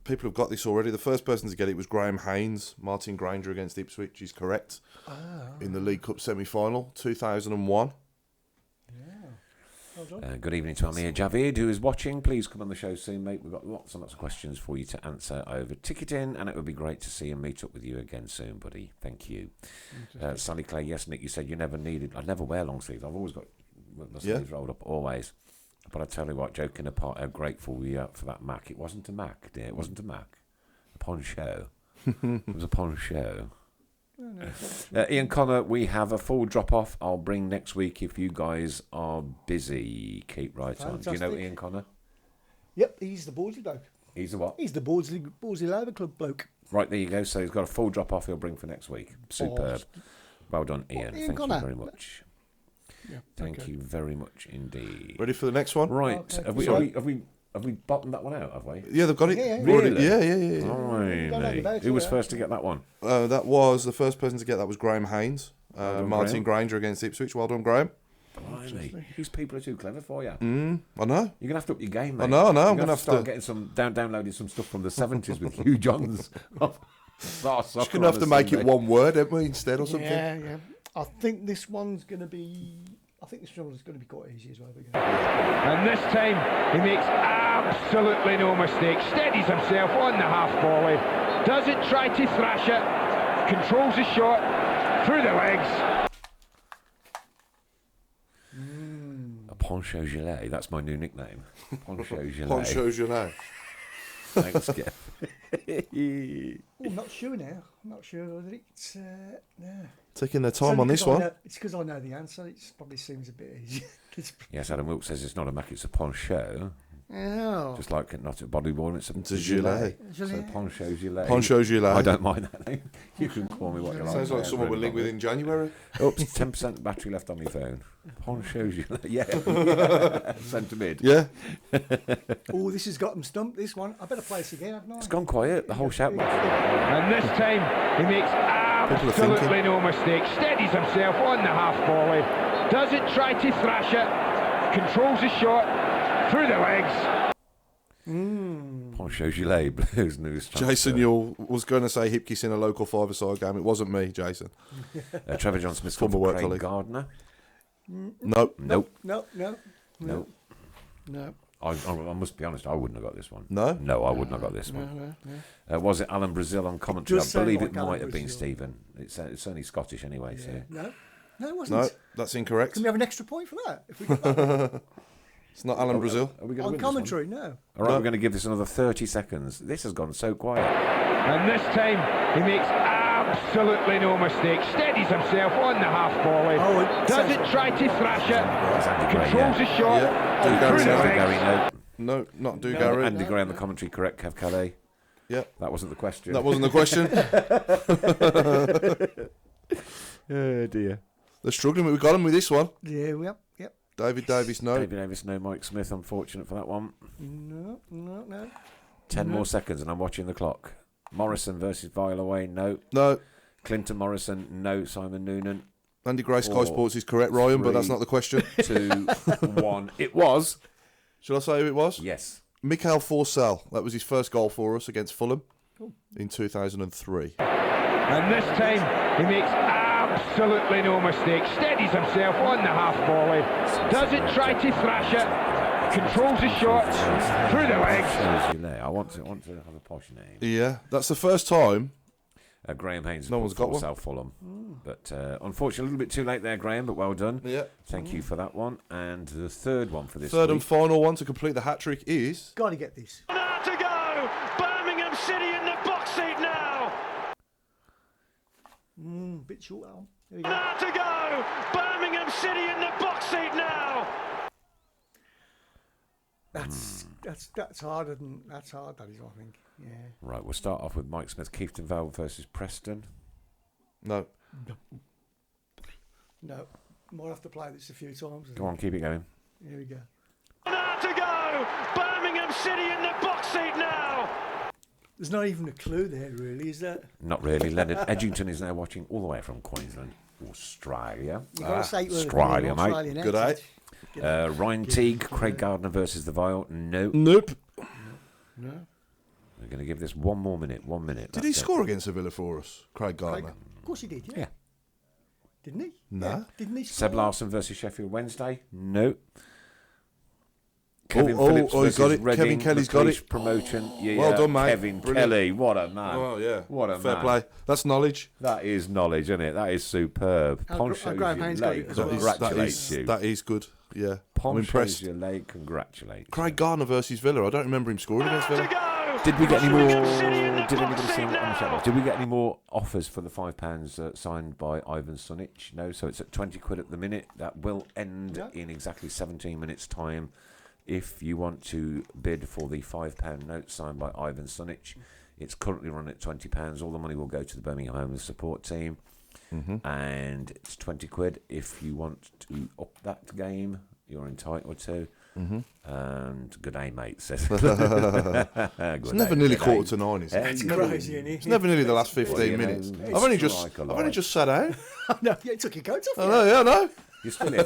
people have got this already. The first person to get it was Graham Haynes. Martin Granger against Ipswich is correct. In the League Cup semi-final, 2001. Well done. Good evening to Amir Javid, who is watching. Please come on the show soon, mate. We've got lots and lots of questions for you to answer over ticketing, and it would be great to see and meet up with you again soon, buddy. Thank you. Sally Clay, yes, Nick, you said you never needed... I never wear long sleeves. I've always got my sleeves rolled up, always. But I tell you what, joking apart, how grateful we are for that Mac. It wasn't a Mac, dear. It wasn't a Mac. A poncho. It was a poncho. Ian Connor, we have a full drop-off. I'll bring next week if you guys are busy. Keep right on. Do you know Ian Connor? Yep, he's the Bawdley bloke. He's the what? He's the Bawdley Labour Club bloke. Right, there you go. So he's got a full drop-off he'll bring for next week. Superb. Well done, Ian. Ian Thank Connor. you very much. Yeah, Thank you very much indeed. Ready for the next one? Right. Okay. Have we bottomed that one out, have we? Yeah, they've got it. Yeah, Already. Really? Yeah. Blimey. Who was first to get that one? That was the first person to get that was Graham Haynes. done, Martin Graham. Granger against Ipswich. Well done, Graham. Blimey. These people are too clever for you. I know. You're going to have to up your game, mate. I know. I'm You're going gonna to have start to. getting some downloading some stuff from the 70s with Hugh Johns. Just going to have to make it one word, haven't we, instead or something? Yeah. I think this one's going to be... I think this one's going to be quite easy as well. And this time he makes absolutely no mistake. Steadies himself on the half volley. Doesn't try to thrash it. Controls the shot through the legs. A Poncho Gilet. That's my new nickname. Poncho Gilet. Poncho Gilet. Thanks, Jeff. I'm not sure now. I'm not sure whether it's... no. Taking their time on this one. It's because I know the answer. It probably seems a bit easy. Yes, Adam Wilkes says it's not a Mac, it's a Poncho. Oh. Just like not a bodyboard, it's a gilet. So Poncho Gilet. Poncho Gilet. I don't mind that name. You can call me what you like. Sounds like someone we'll link with in January. Oops, 10% battery left on my phone. Poncho Gilet. Yeah. Centre mid. Yeah. Oh, this has got them stumped, this one. I better play this again, haven't I? It's gone quiet, the whole shout box. And this time he makes absolutely no mistake. Steadies himself on the half volley. Doesn't try to thrash it. Controls the shot through the legs. Poncho Gilet, Blues News. Jason Yule was going to say Hipkiss in a local five-a-side game. It wasn't me, Jason. Trevor John Smith, Former former work Craig colleague. Gardner. Nope. Nope. No. I must be honest, I wouldn't have got this one. No? No, I wouldn't have got this one. Was it Alan Brazil on commentary? does I believe sound it like Alan might have been Brazil. Stephen. It's certainly Scottish anyway. So. No, it wasn't. No, that's incorrect. Can we have an extra point for that? If we get that It's not Alan Brazil. Are we going to on win commentary, no. this one? All right, we're going to give this another 30 seconds. This has gone so quiet. And this time he makes absolutely no mistake. Steadies himself on the half volley. Doesn't try to thrash That's it. Andy Gray, Controls the shot Yeah. through the Andy legs. Gary, no. No, not Do Gary. Andy Gray on the commentary, correct, Kev Calais? Yeah. That wasn't the question. That wasn't the question. Oh, dear. They're struggling, but we got him with this one. Yeah, yep. David Davis, no. David Davis, no. Mike Smith, unfortunate for that one. No. 10 more seconds and I'm watching the clock. Morrison versus Viola Wayne, no. No. Clinton Morrison, no. Simon Noonan, Andy Gray, Sky 4, Sports is correct, Ryan, but that's 3, not the question. 2, 1. It was. Shall I say who it was? Yes. Mikhail Forsell. That was his first goal for us against Fulham in 2003. And this time he makes absolutely no mistake. Steadies himself on the half volley. Doesn't try to thrash it. Controls the shot through the legs. I want to have a posh name. Yeah, that's the first time. Graham Haynes. No one's got one. South Fulham. But unfortunately, a little bit too late there, Graham, but well done. Yeah. Thank you for that one. And the third one for this Third week. and final one to complete the hat-trick is... Got to get this. Now to go. Birmingham City in the box seat now. Bit short, that one. There we go. Now to go. Birmingham City in the box seat now. That's harder than... That's hard, that is, I think. Yeah. Right, we'll start off with Mike Smith, Keefton Vale versus Preston. No. No. Might have to play this a few times. Go on, keep it going. Here we go. Now to go. Birmingham City in the box seat now. There's not even a clue there, really, is there? Not really. Leonard Edgington is now watching all the way from Queensland, Australia. You've got to say Australia, mate. Australian Good accent. Ryan Teague, Craig Gardner versus the Vile. No. Nope. No. We're going to give this 1 more minute. 1 minute. Did he score against Sevilla for us, Craig Gardner? Of course he did, yeah. Yeah. Didn't he? No. Yeah. Didn't he score? Seb Larson versus Sheffield Wednesday. No. Oh, Kevin Phillips he's versus got it. Reading, Kevin Kelly's got McLeish it. promotion. Yeah, Well done, mate. Kevin Brilliant. Kelly, what a man. Oh, yeah. What a Fair man. play. That's knowledge. That is knowledge, isn't it? That is superb. Our Pon Gra- shows our Graham your Haynes got leg. it as well. Congratulates you. That is good. Yeah. Pon I'm shows impressed. your leg. Congratulates. Craig Gardner versus Villa. I don't remember him scoring against Villa. Did we get any more? Did anybody see on the chat? Did we get any more offers for the £5 signed by Ivan Sunic? No, so it's at £20 at the minute. That will end in exactly 17 minutes' time. If you want to bid for the £5 note signed by Ivan Sunic, it's currently running at £20. All the money will go to the Birmingham Homeless Support Team, and it's £20. If you want to up that game, you're entitled to. And good day, mate. Says It's never nearly 8:45, is it? It's crazy, isn't it? It's never nearly the last 15 minutes. I've only just sat out. No, you took your coat off. I know, yeah, I know. You're still here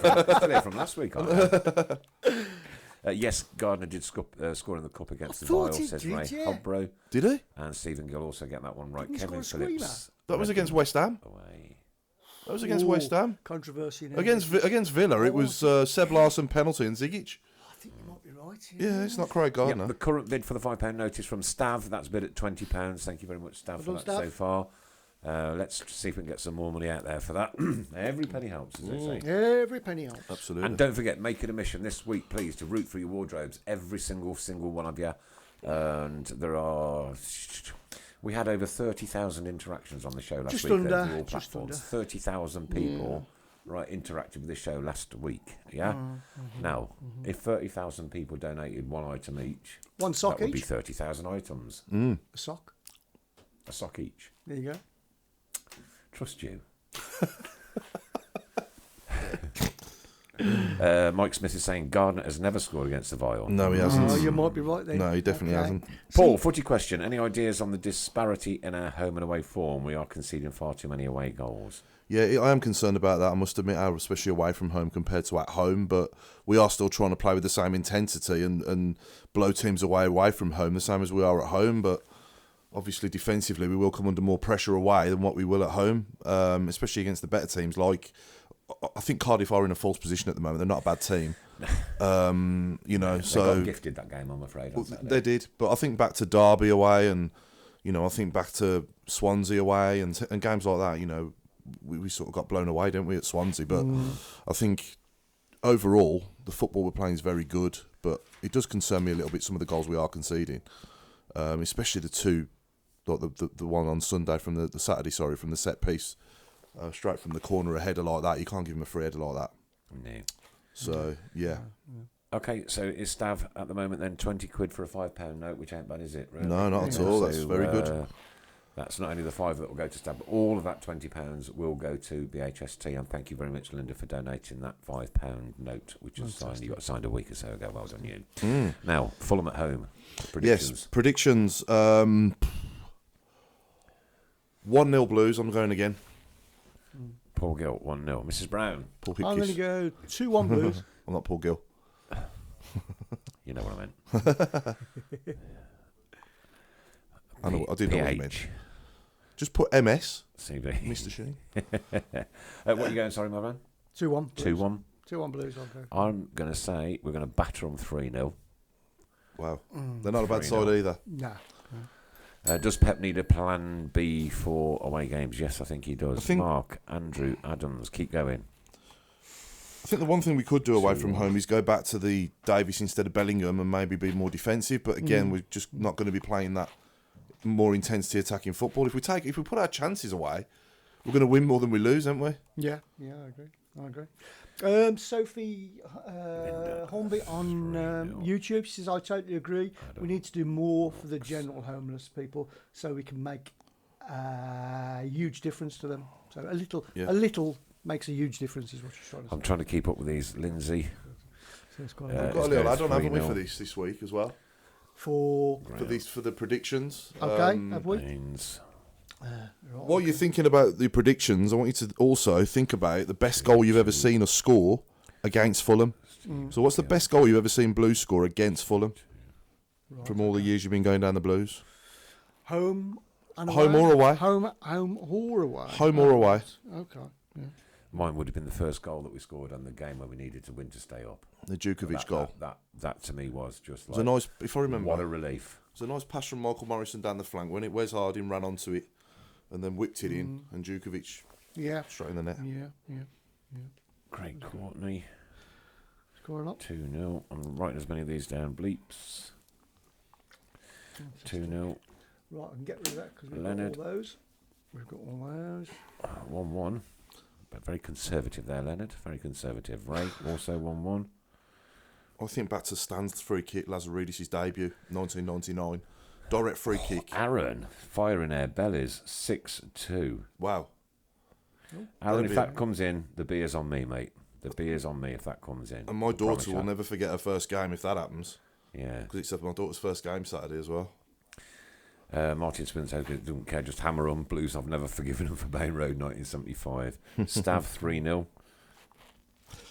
from last week, aren't you? Yes, Gardner did score in the cup against the Vile, says Ray Hobro. Did he? And Stephen Gill also get that one right. Didn't he Kevin score a Phillips. That was against West Ham. Away. That was against West Ham. Controversy. Against Villa, it was Seb Larson penalty and Zigic. I think you might be right. Yeah, it's not Craig Gardner. The current bid for the £5 notice from Stav, that's bid at £20. Thank you very much, Stav, for Well that done, so far. Let's see if we can get some more money out there for that. Every penny helps, as they say. Every penny helps. Absolutely. And don't forget, make it a mission this week, please, to root for your wardrobes, every single one of you. And there are... We had over 30,000 interactions on the show last week over all platforms. 30,000 people interacted with the show last week. Yeah. Now, if 30,000 people donated one item each, one sock that would be each. 30,000 items. A sock. A sock each. There you go. Trust you. Mike Smith is saying Gardner has never scored against the Vile. No, he hasn't. Oh, you might be right there. No, he definitely hasn't. Paul, footy question. Any ideas on the disparity in our home and away form? We are conceding far too many away goals. Yeah, I am concerned about that. I must admit, especially away from home compared to at home. But we are still trying to play with the same intensity and blow teams away from home, the same as we are at home. But obviously, defensively, we will come under more pressure away than what we will at home, especially against the better teams. Like, I think Cardiff are in a false position at the moment. They're not a bad team. They got gifted that game, I'm afraid. They did. But I think back to Derby away and, I think back to Swansea away and games like that, we sort of got blown away, didn't we, at Swansea? But I think overall, the football we're playing is very good. But it does concern me a little bit, some of the goals we are conceding, especially the two, like the one on Sunday from the Saturday, from the set piece. Straight from the corner, a header like that. You can't give him a free header like that. No. So, yeah. Okay, so is Stav at the moment then £20 for a £5 note, which ain't bad, is it? Really? No, not at all. That's very good. That's not only the £5 that will go to Stav, but all of that £20 will go to BHST. And thank you very much, Linda, for donating that £5 note, which was signed. You got signed a week or so ago. Well done, you. Now, Fulham at home. Predictions. Yes, predictions. 1-0 Blues. I'm going again. Paul Gill, 1-0. Mrs. Brown. Paul I'm going to go 2-1 Blues. I'm not Paul Gill. You know what I meant. I did know what you meant. Just put MS. CV. Mr. Sheen. What are you going, sorry, my man? 2-1. 2-1. 2-1 Blues, I'll go. I'm going to say we're going to batter them 3-0. Wow. They're not a bad side either. Nah. Does Pep need a plan B for away games? Yes, I think he does. Mark, Andrew, Adams, keep going. I think the one thing we could do away from home is go back to the Davies instead of Bellingham and maybe be more defensive. But again, we're just not going to be playing that more intensity attacking football. If we put our chances away, we're going to win more than we lose, aren't we? Yeah, I agree. Sophie Hornby on YouTube, she says, I totally agree. We need to do more for the general homeless people so we can make a huge difference to them. So a little makes a huge difference is what she's trying to say. I'm trying to keep up with these, Lindsay. We've got a little add-on, haven't we, for this week as well? for the predictions. okay, have we? Baines. While you're thinking about the predictions, I want you to also think about the best goal you've ever seen us score against Fulham. So what's the best goal you've ever seen Blues score against Fulham from all the years you've been going down the Blues? Home and Home or away? Home or away. Home or away? Okay. Yeah. Mine would have been the first goal that we scored on the game where we needed to win to stay up. The Djukovic goal. That to me was just It was like, a nice, if I remember, what a relief. it was a nice pass from Michael Morrison down the flank when Wes Harding ran onto it and then whipped it in, and Djukovic Yeah. straight in the net. Yeah. Great Courtney. Score a lot. 2-0. I'm writing as many of these down. Bleeps. 2-0. Right, I can get rid of that because we've Leonard. got all those. We've got all those. 1-1. But very conservative there, Leonard. Very conservative. Ray, also 1-1. I think back to Stan's free kick, Lazaridis' debut, 1999. Direct free kick. Aaron, firing air bellies, 6-2. Wow. Aaron, if that comes in, the beer's on me, mate. The beer's on me if that comes in. And my I daughter promise will you. never forget her first game if that happens. Yeah. Because it's my daughter's first game Saturday as well. Martin Smith says, don't care, just hammer on. Blues, I've never forgiven him for Bain Road, 1975. Stav, 3-0.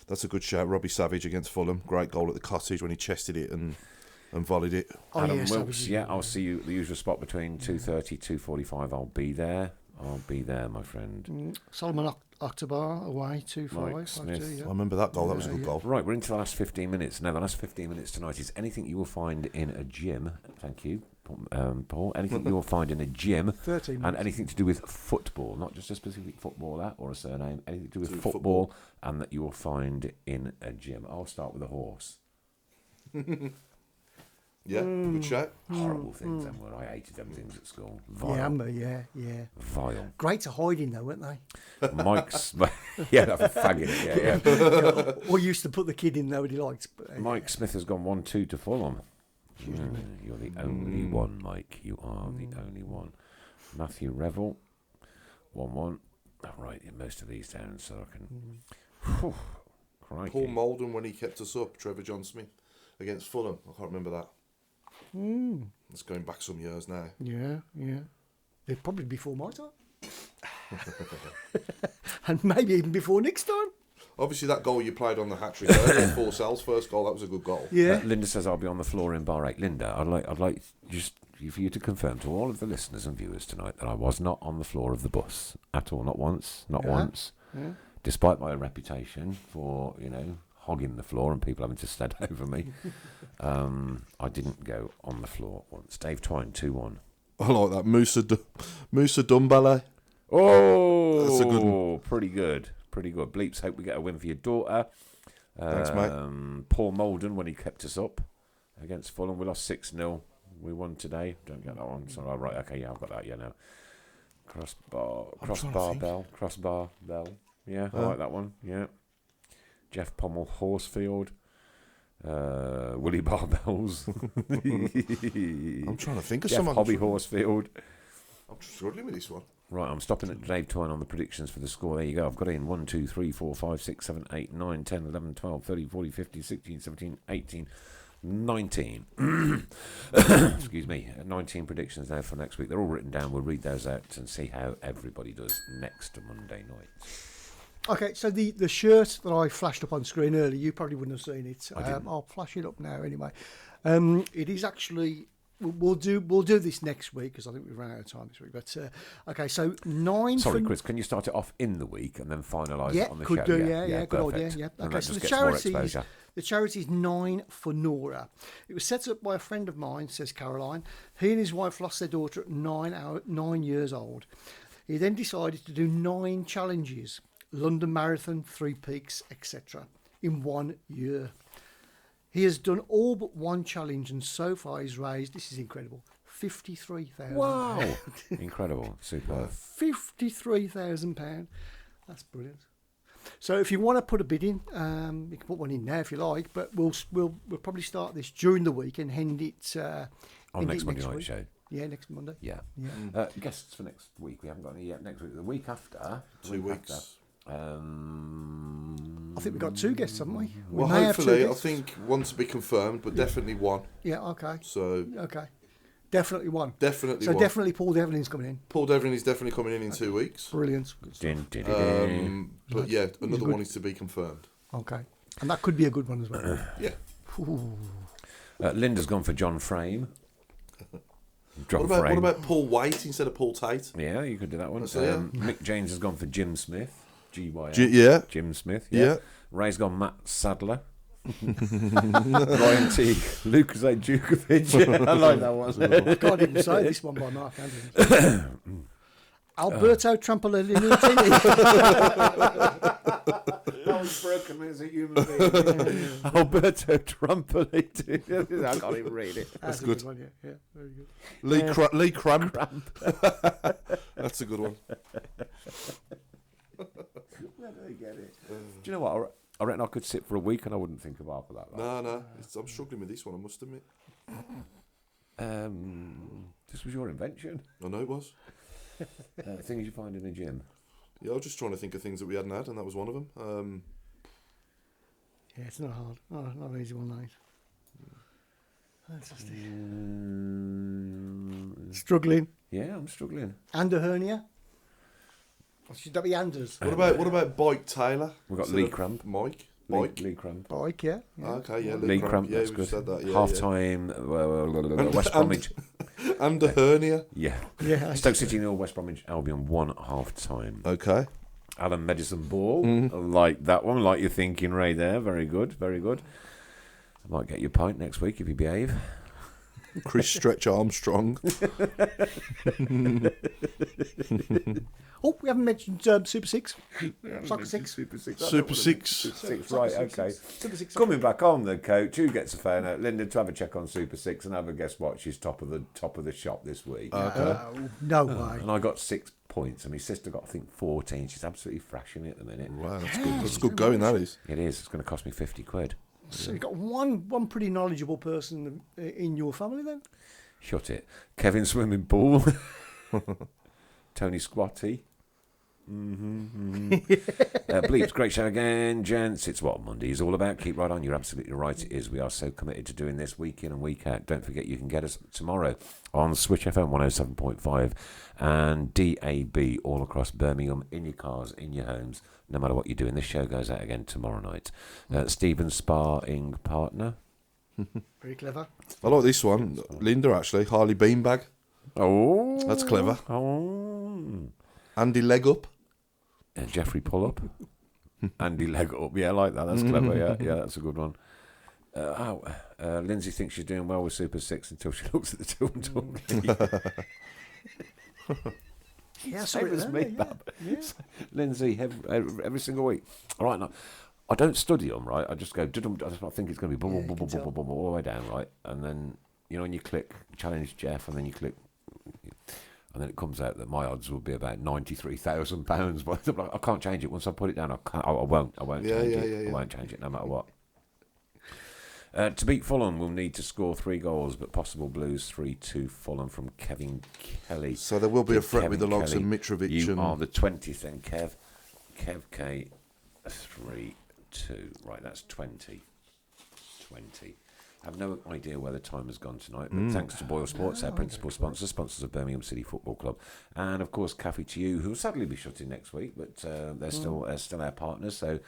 That's a good shout. Robbie Savage against Fulham. Great goal at the Cottage when he chested it and volleyed it. Oh, Adam yes, Wilkes, yeah, I'll see you at the usual spot between 2:30, 2:45. I'll be there, my friend. Solomon Octobar away, 2-5. Mike Smith. 5-2, yeah. I remember that goal. That was a good goal. Right, we're into the last 15 minutes. Now, the last 15 minutes tonight is anything you will find in a gym. Thank you, Paul. Anything you will find in a gym. 13 And minutes. anything to do with football, not just a specific footballer or a surname. Anything to do with with football, and that you will find in a gym. I'll start with a horse. Yeah, good shout. Horrible things, them were. I hated them things at school. Vile. Yeah, Amber, yeah. Vile. Great to hide in though, weren't they? Mike's, yeah, that faggot, yeah. Or used to put the kid in nobody liked. But, Mike Smith has gone 1-2 to Fulham. You're the only one, Mike. You are the only one. Matthew Revel, 1-1. I'll write most of these down so I can. Whew, crikey. Paul Molden when he kept us up. Trevor John Smith against Fulham. I can't remember that. It's going back some years now. Yeah. It'd probably before my time. And maybe even before Nick's time. Obviously, that goal you played on the hat-trick earlier, 4 cells, first goal, that was a good goal. Yeah. Linda says I'll be on the floor in bar 8. Linda, I'd like just for you to confirm to all of the listeners and viewers tonight that I was not on the floor of the bus at all. Not once. Yeah. Despite my reputation for, hogging the floor and people having to stand over me, I didn't go on the floor once. Dave Twine, 2-1. I like that. Musa Dumbale. Oh, That's a good one. Pretty good. Bleeps, hope we get a win for your daughter. Thanks, mate. Paul Molden when he kept us up against Fulham. We lost 6-0. We won today. Don't get that one. So, right, okay, yeah, I've got that, now. Crossbar bell. Yeah, I like that one, yeah. Jeff Pommel, Horsfield. Willie Barbells. I'm trying to think of Jeff someone. Hobby Horsfield. I'm struggling with this one. Right, I'm stopping at Dave Twine on the predictions for the score. There you go. I've got in 1, 2, 3, 4, 5, 6, 7, 8, 9, 10, 11, 12, 13, 14, 15, 16, 17, 18, 19. Excuse me. 19 predictions there for next week. They're all written down. We'll read those out and see how everybody does next Monday night. Okay, so the shirt that I flashed up on screen earlier, you probably wouldn't have seen it. I didn't. I'll flash it up now anyway. It is actually we'll do this next week because I think we've run out of time this week. But okay, so 9. Sorry, Chris. Can you start it off in the week and then finalise it on the could show? do. Yeah, good perfect. idea. Yeah. And Okay, that so just the gets more charity exposure. the charity is 9 for Nora. It was set up by a friend of mine, says Caroline. He and his wife lost their daughter at 9 years old. He then decided to do 9 challenges. London Marathon, 3 Peaks, etc. in 1 year. He has done all but one challenge and so far he's raised, this is incredible, £53,000. Wow. Incredible. Superb. £53,000. That's brilliant. So if you want to put a bid in, you can put one in now if you like, but we'll probably start this during the week and end it On next Monday week. night show. Yeah, next Monday. Yeah. Guests for next week. We haven't got any yet next week. The week after. 2 weeks. I think we've got 2 guests, haven't we? We Well, may have 2 hopefully, I guests. think one to be confirmed, but definitely one. Yeah, okay. So Okay. Definitely one. definitely So one. definitely Paul Devlin's coming in. Paul Devlin is definitely coming in 2 weeks. Brilliant. But yeah, another one is to be confirmed. Okay. And that could be a good one as well. Yeah. Ooh. Linda's gone for John Frame. What about Paul White instead of Paul Tate? Yeah, you could do that one. That's it, Mick James has gone for Jim Smith. G-Y-M. Yeah. Jim Smith. Yeah. Ray's gone Matt Sadler. Ryan T. Lucas A. Djukovic. I like that one. I can't even say this one by Mark Andrews. Alberto Trampolini. That was broken me as a human being. Alberto Trampolini. I can't even read it. That's good. One, yeah, very good. Lee Cramp. That's a good one. Where do they get it? Do you know what? I reckon I could sit for a week and I wouldn't think of half of that. No. I'm struggling with this one, I must admit. This was your invention. I know it was. Things you find in the gym. Yeah, I was just trying to think of things that we hadn't had, and that was one of them. Yeah, it's not hard. Not an easy one, mate. Fantastic. Struggling. Yeah, I'm struggling. And a hernia. Should that be Anders? What about Bike Taylor? We've got instead Lee of Cramp. Mike. Lee Cramp. Bike, yeah. Okay, yeah. Lee Cramp, Yeah, that's we've good. said that. Yeah, Half time, West Bromwich. And a hernia. Yeah. Yeah. Stoke City 0, West Bromwich Albion 1 half time. Okay. Alan Medicine Ball. I like that one. Like you're thinking, Ray, there. Very good. Very good. I might get you a pint next week if you behave. Chris Stretch Armstrong. Oh, we haven't mentioned Super 6. Soccer 6. Super 6. Super 6. Six, right, okay. Super 6. Coming back on the coach, who gets a phone out? Linda to have a check on Super 6 and have a guess what? She's top of the shop this week. No way. And I got 6 points and my sister got, I think, 14. She's absolutely thrashing it at the minute. Wow, that's good. That's good going, that is. It is. It's going to cost me 50 quid. So you've got one pretty knowledgeable person in your family then? Shut it. Kevin Swimming Pool. Tony Squatty. Bleeps, great show again, gents. It's what Monday is all about. Keep right on. You're absolutely right. It is. We are so committed to doing this week in and week out. Don't forget you can get us tomorrow on Switch FM 107.5 and DAB all across Birmingham, in your cars, in your homes, no matter what you're doing. This show goes out again tomorrow night. Stephen's sparring partner. Very clever. I like this one. Linda, actually. Harley Beanbag. Oh, That's clever. Oh, Andy Leg Up. Jeffrey Pull Up. Andy Leg Up. Yeah, I like that. That's clever. Yeah, that's a good one. Lindsay thinks she's doing well with Super 6 until she looks at the Tilton. Yeah, Same as me, Bab. Lindsay, every single week. All right, now, I don't study them, right? I just go, I think it's going to be boom, all the way down, right? And then, when you click challenge Jeff, and then you click, and then it comes out that my odds will be about £93,000. But I can't change it. Once I put it down, I won't change it. I won't change it no matter what. To beat Fulham, we'll need to score 3 goals, but possible Blues 3-2 Fulham from Kevin Kelly. So there will be a threat Kevin with the likes of Kelly. Mitrovic. You are the 20th then, Kev. Kev K 3-2. Right, that's 20. I have no idea where the time has gone tonight, but thanks to Boyle Sports, our principal sponsors of Birmingham City Football Club, and of course Cafe to You, who will sadly be shutting next week, but they're still our partners. So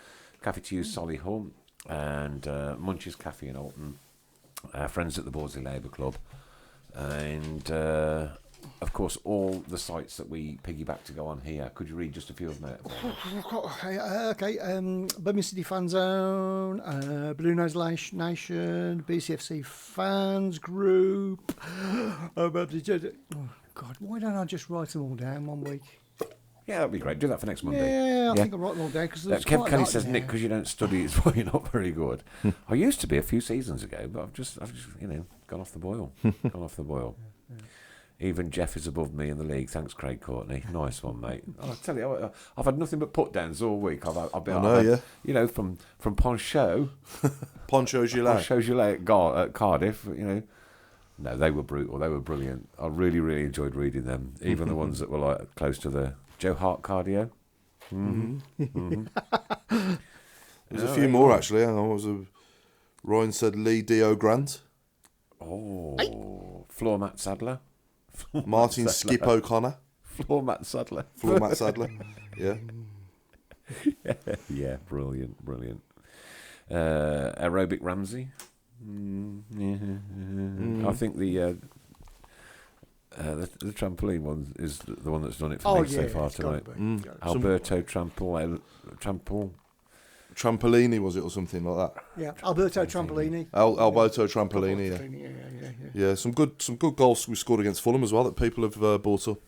Cafe to You, Solihull, and Munch's Cafe in Alton, our friends at the Borsley Labour Club, and of course all the sites that we piggyback to go on here. Could you read just a few of them out? Okay, Birmingham City Fan Zone, Blue Nose Nation, BCFC Fans Group. Oh God, why don't I just write them all down one week? Yeah, that'd be great. Do that for next Monday. Yeah, I think I'll write them all down because Kev Kelly says, Nick, because you don't study, it's why you're not very good. I used to be a few seasons ago, but I've just gone off the boil. Even Jeff is above me in the league. Thanks, Craig Courtney. Nice one, mate. I tell you, I've had nothing but put downs all week. I've been, from Poncho Gillet at Cardiff. No, they were brutal. They were brilliant. I really, really enjoyed reading them. Even the ones that were like close to the Joe Hart cardio. There's a few more actually. Hang on, Ryan said Lee Dio Grant, Oh, Floor Matt Sadler. Martin Skip O'Connor, Floor Matt Sadler. Floor Matt Sadler. Yeah. Yeah, brilliant. Aerobic Ramsey. I think the trampoline one is the one that's done it for me so far tonight. Alberto Trampolini, was it, or something like that? Yeah, Alberto Trampolini. Alberto Trampolini. Yeah. Some good goals we scored against Fulham as well that people have brought up.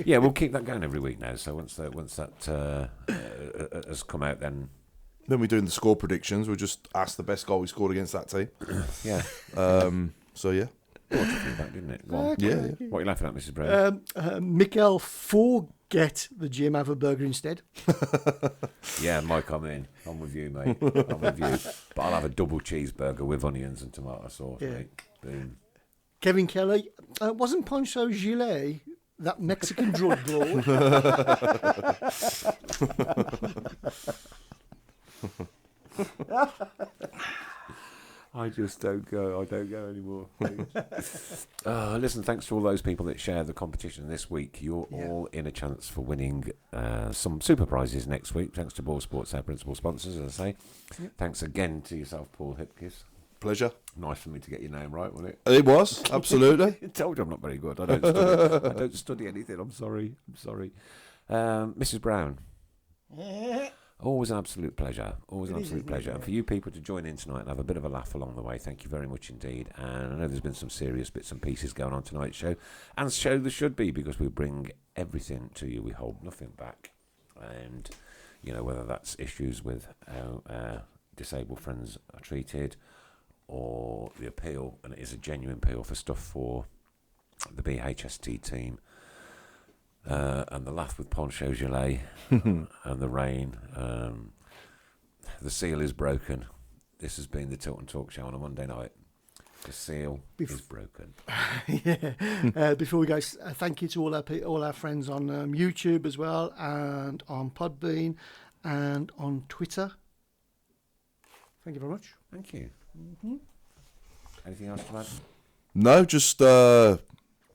Yeah, we'll keep that going every week now. So once that has come out, then we're doing the score predictions. We just ask the best goal we scored against that team. Yeah. So yeah. Brought your feedback, didn't it? Go on. Yeah. What are you laughing at, Mrs. Brown? Mikel, forget the Jim, have a burger instead. Yeah, Mike, I'm in. I'm with you, mate. I'm with you. But I'll have a double cheeseburger with onions and tomato sauce, mate. Boom. Kevin Kelly, wasn't Poncho Gilet that Mexican drug lord? I just don't go. I don't go anymore. Listen, thanks to all those people that share the competition this week. You're all in a chance for winning some super prizes next week. Thanks to Ball Sports, our principal sponsors, as I say. Thanks again to yourself, Paul Hipkiss. Pleasure. Nice for me to get your name right, wasn't it? It was, absolutely. I told you I'm not very good. I don't study anything. I'm sorry. Mrs. Brown. Always an absolute pleasure. And for you people to join in tonight and have a bit of a laugh along the way, thank you very much indeed. And I know there's been some serious bits and pieces going on tonight's show, and so there should be, because we bring everything to you. We hold nothing back. And, whether that's issues with how disabled friends are treated, or the appeal, and it is a genuine appeal for stuff for the BHST team, and the laugh with Poncho Gilet, and the rain. The seal is broken. This has been the Tilton Talk Show on a Monday night. The seal is broken. Before we go, thank you to all our friends on YouTube as well, and on Podbean, and on Twitter. Thank you very much. Thank you. Mm-hmm. Anything else to add? No, just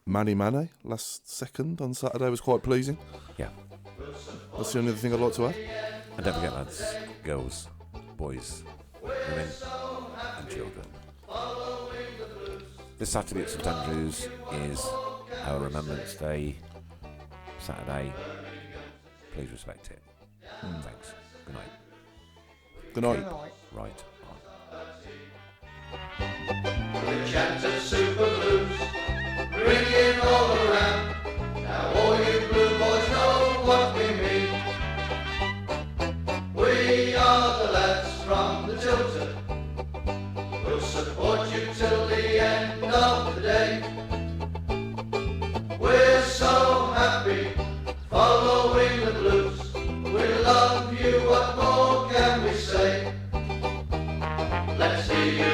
Manny Mane last second on Saturday was quite pleasing. Yeah. That's the only other thing I'd like to add. And don't forget, lads, girls, boys, women and children. This Saturday at St Andrews is our Remembrance Day. Saturday. Please respect it. Thanks. Good night. Good night. Right on. We chanted Super Blues, ringing all around. Now all you blue boys know what we mean. We are the lads from the Tilton. We'll support you till the end of the day. We're so happy following the blues. We love you, what more can we say? Let's see you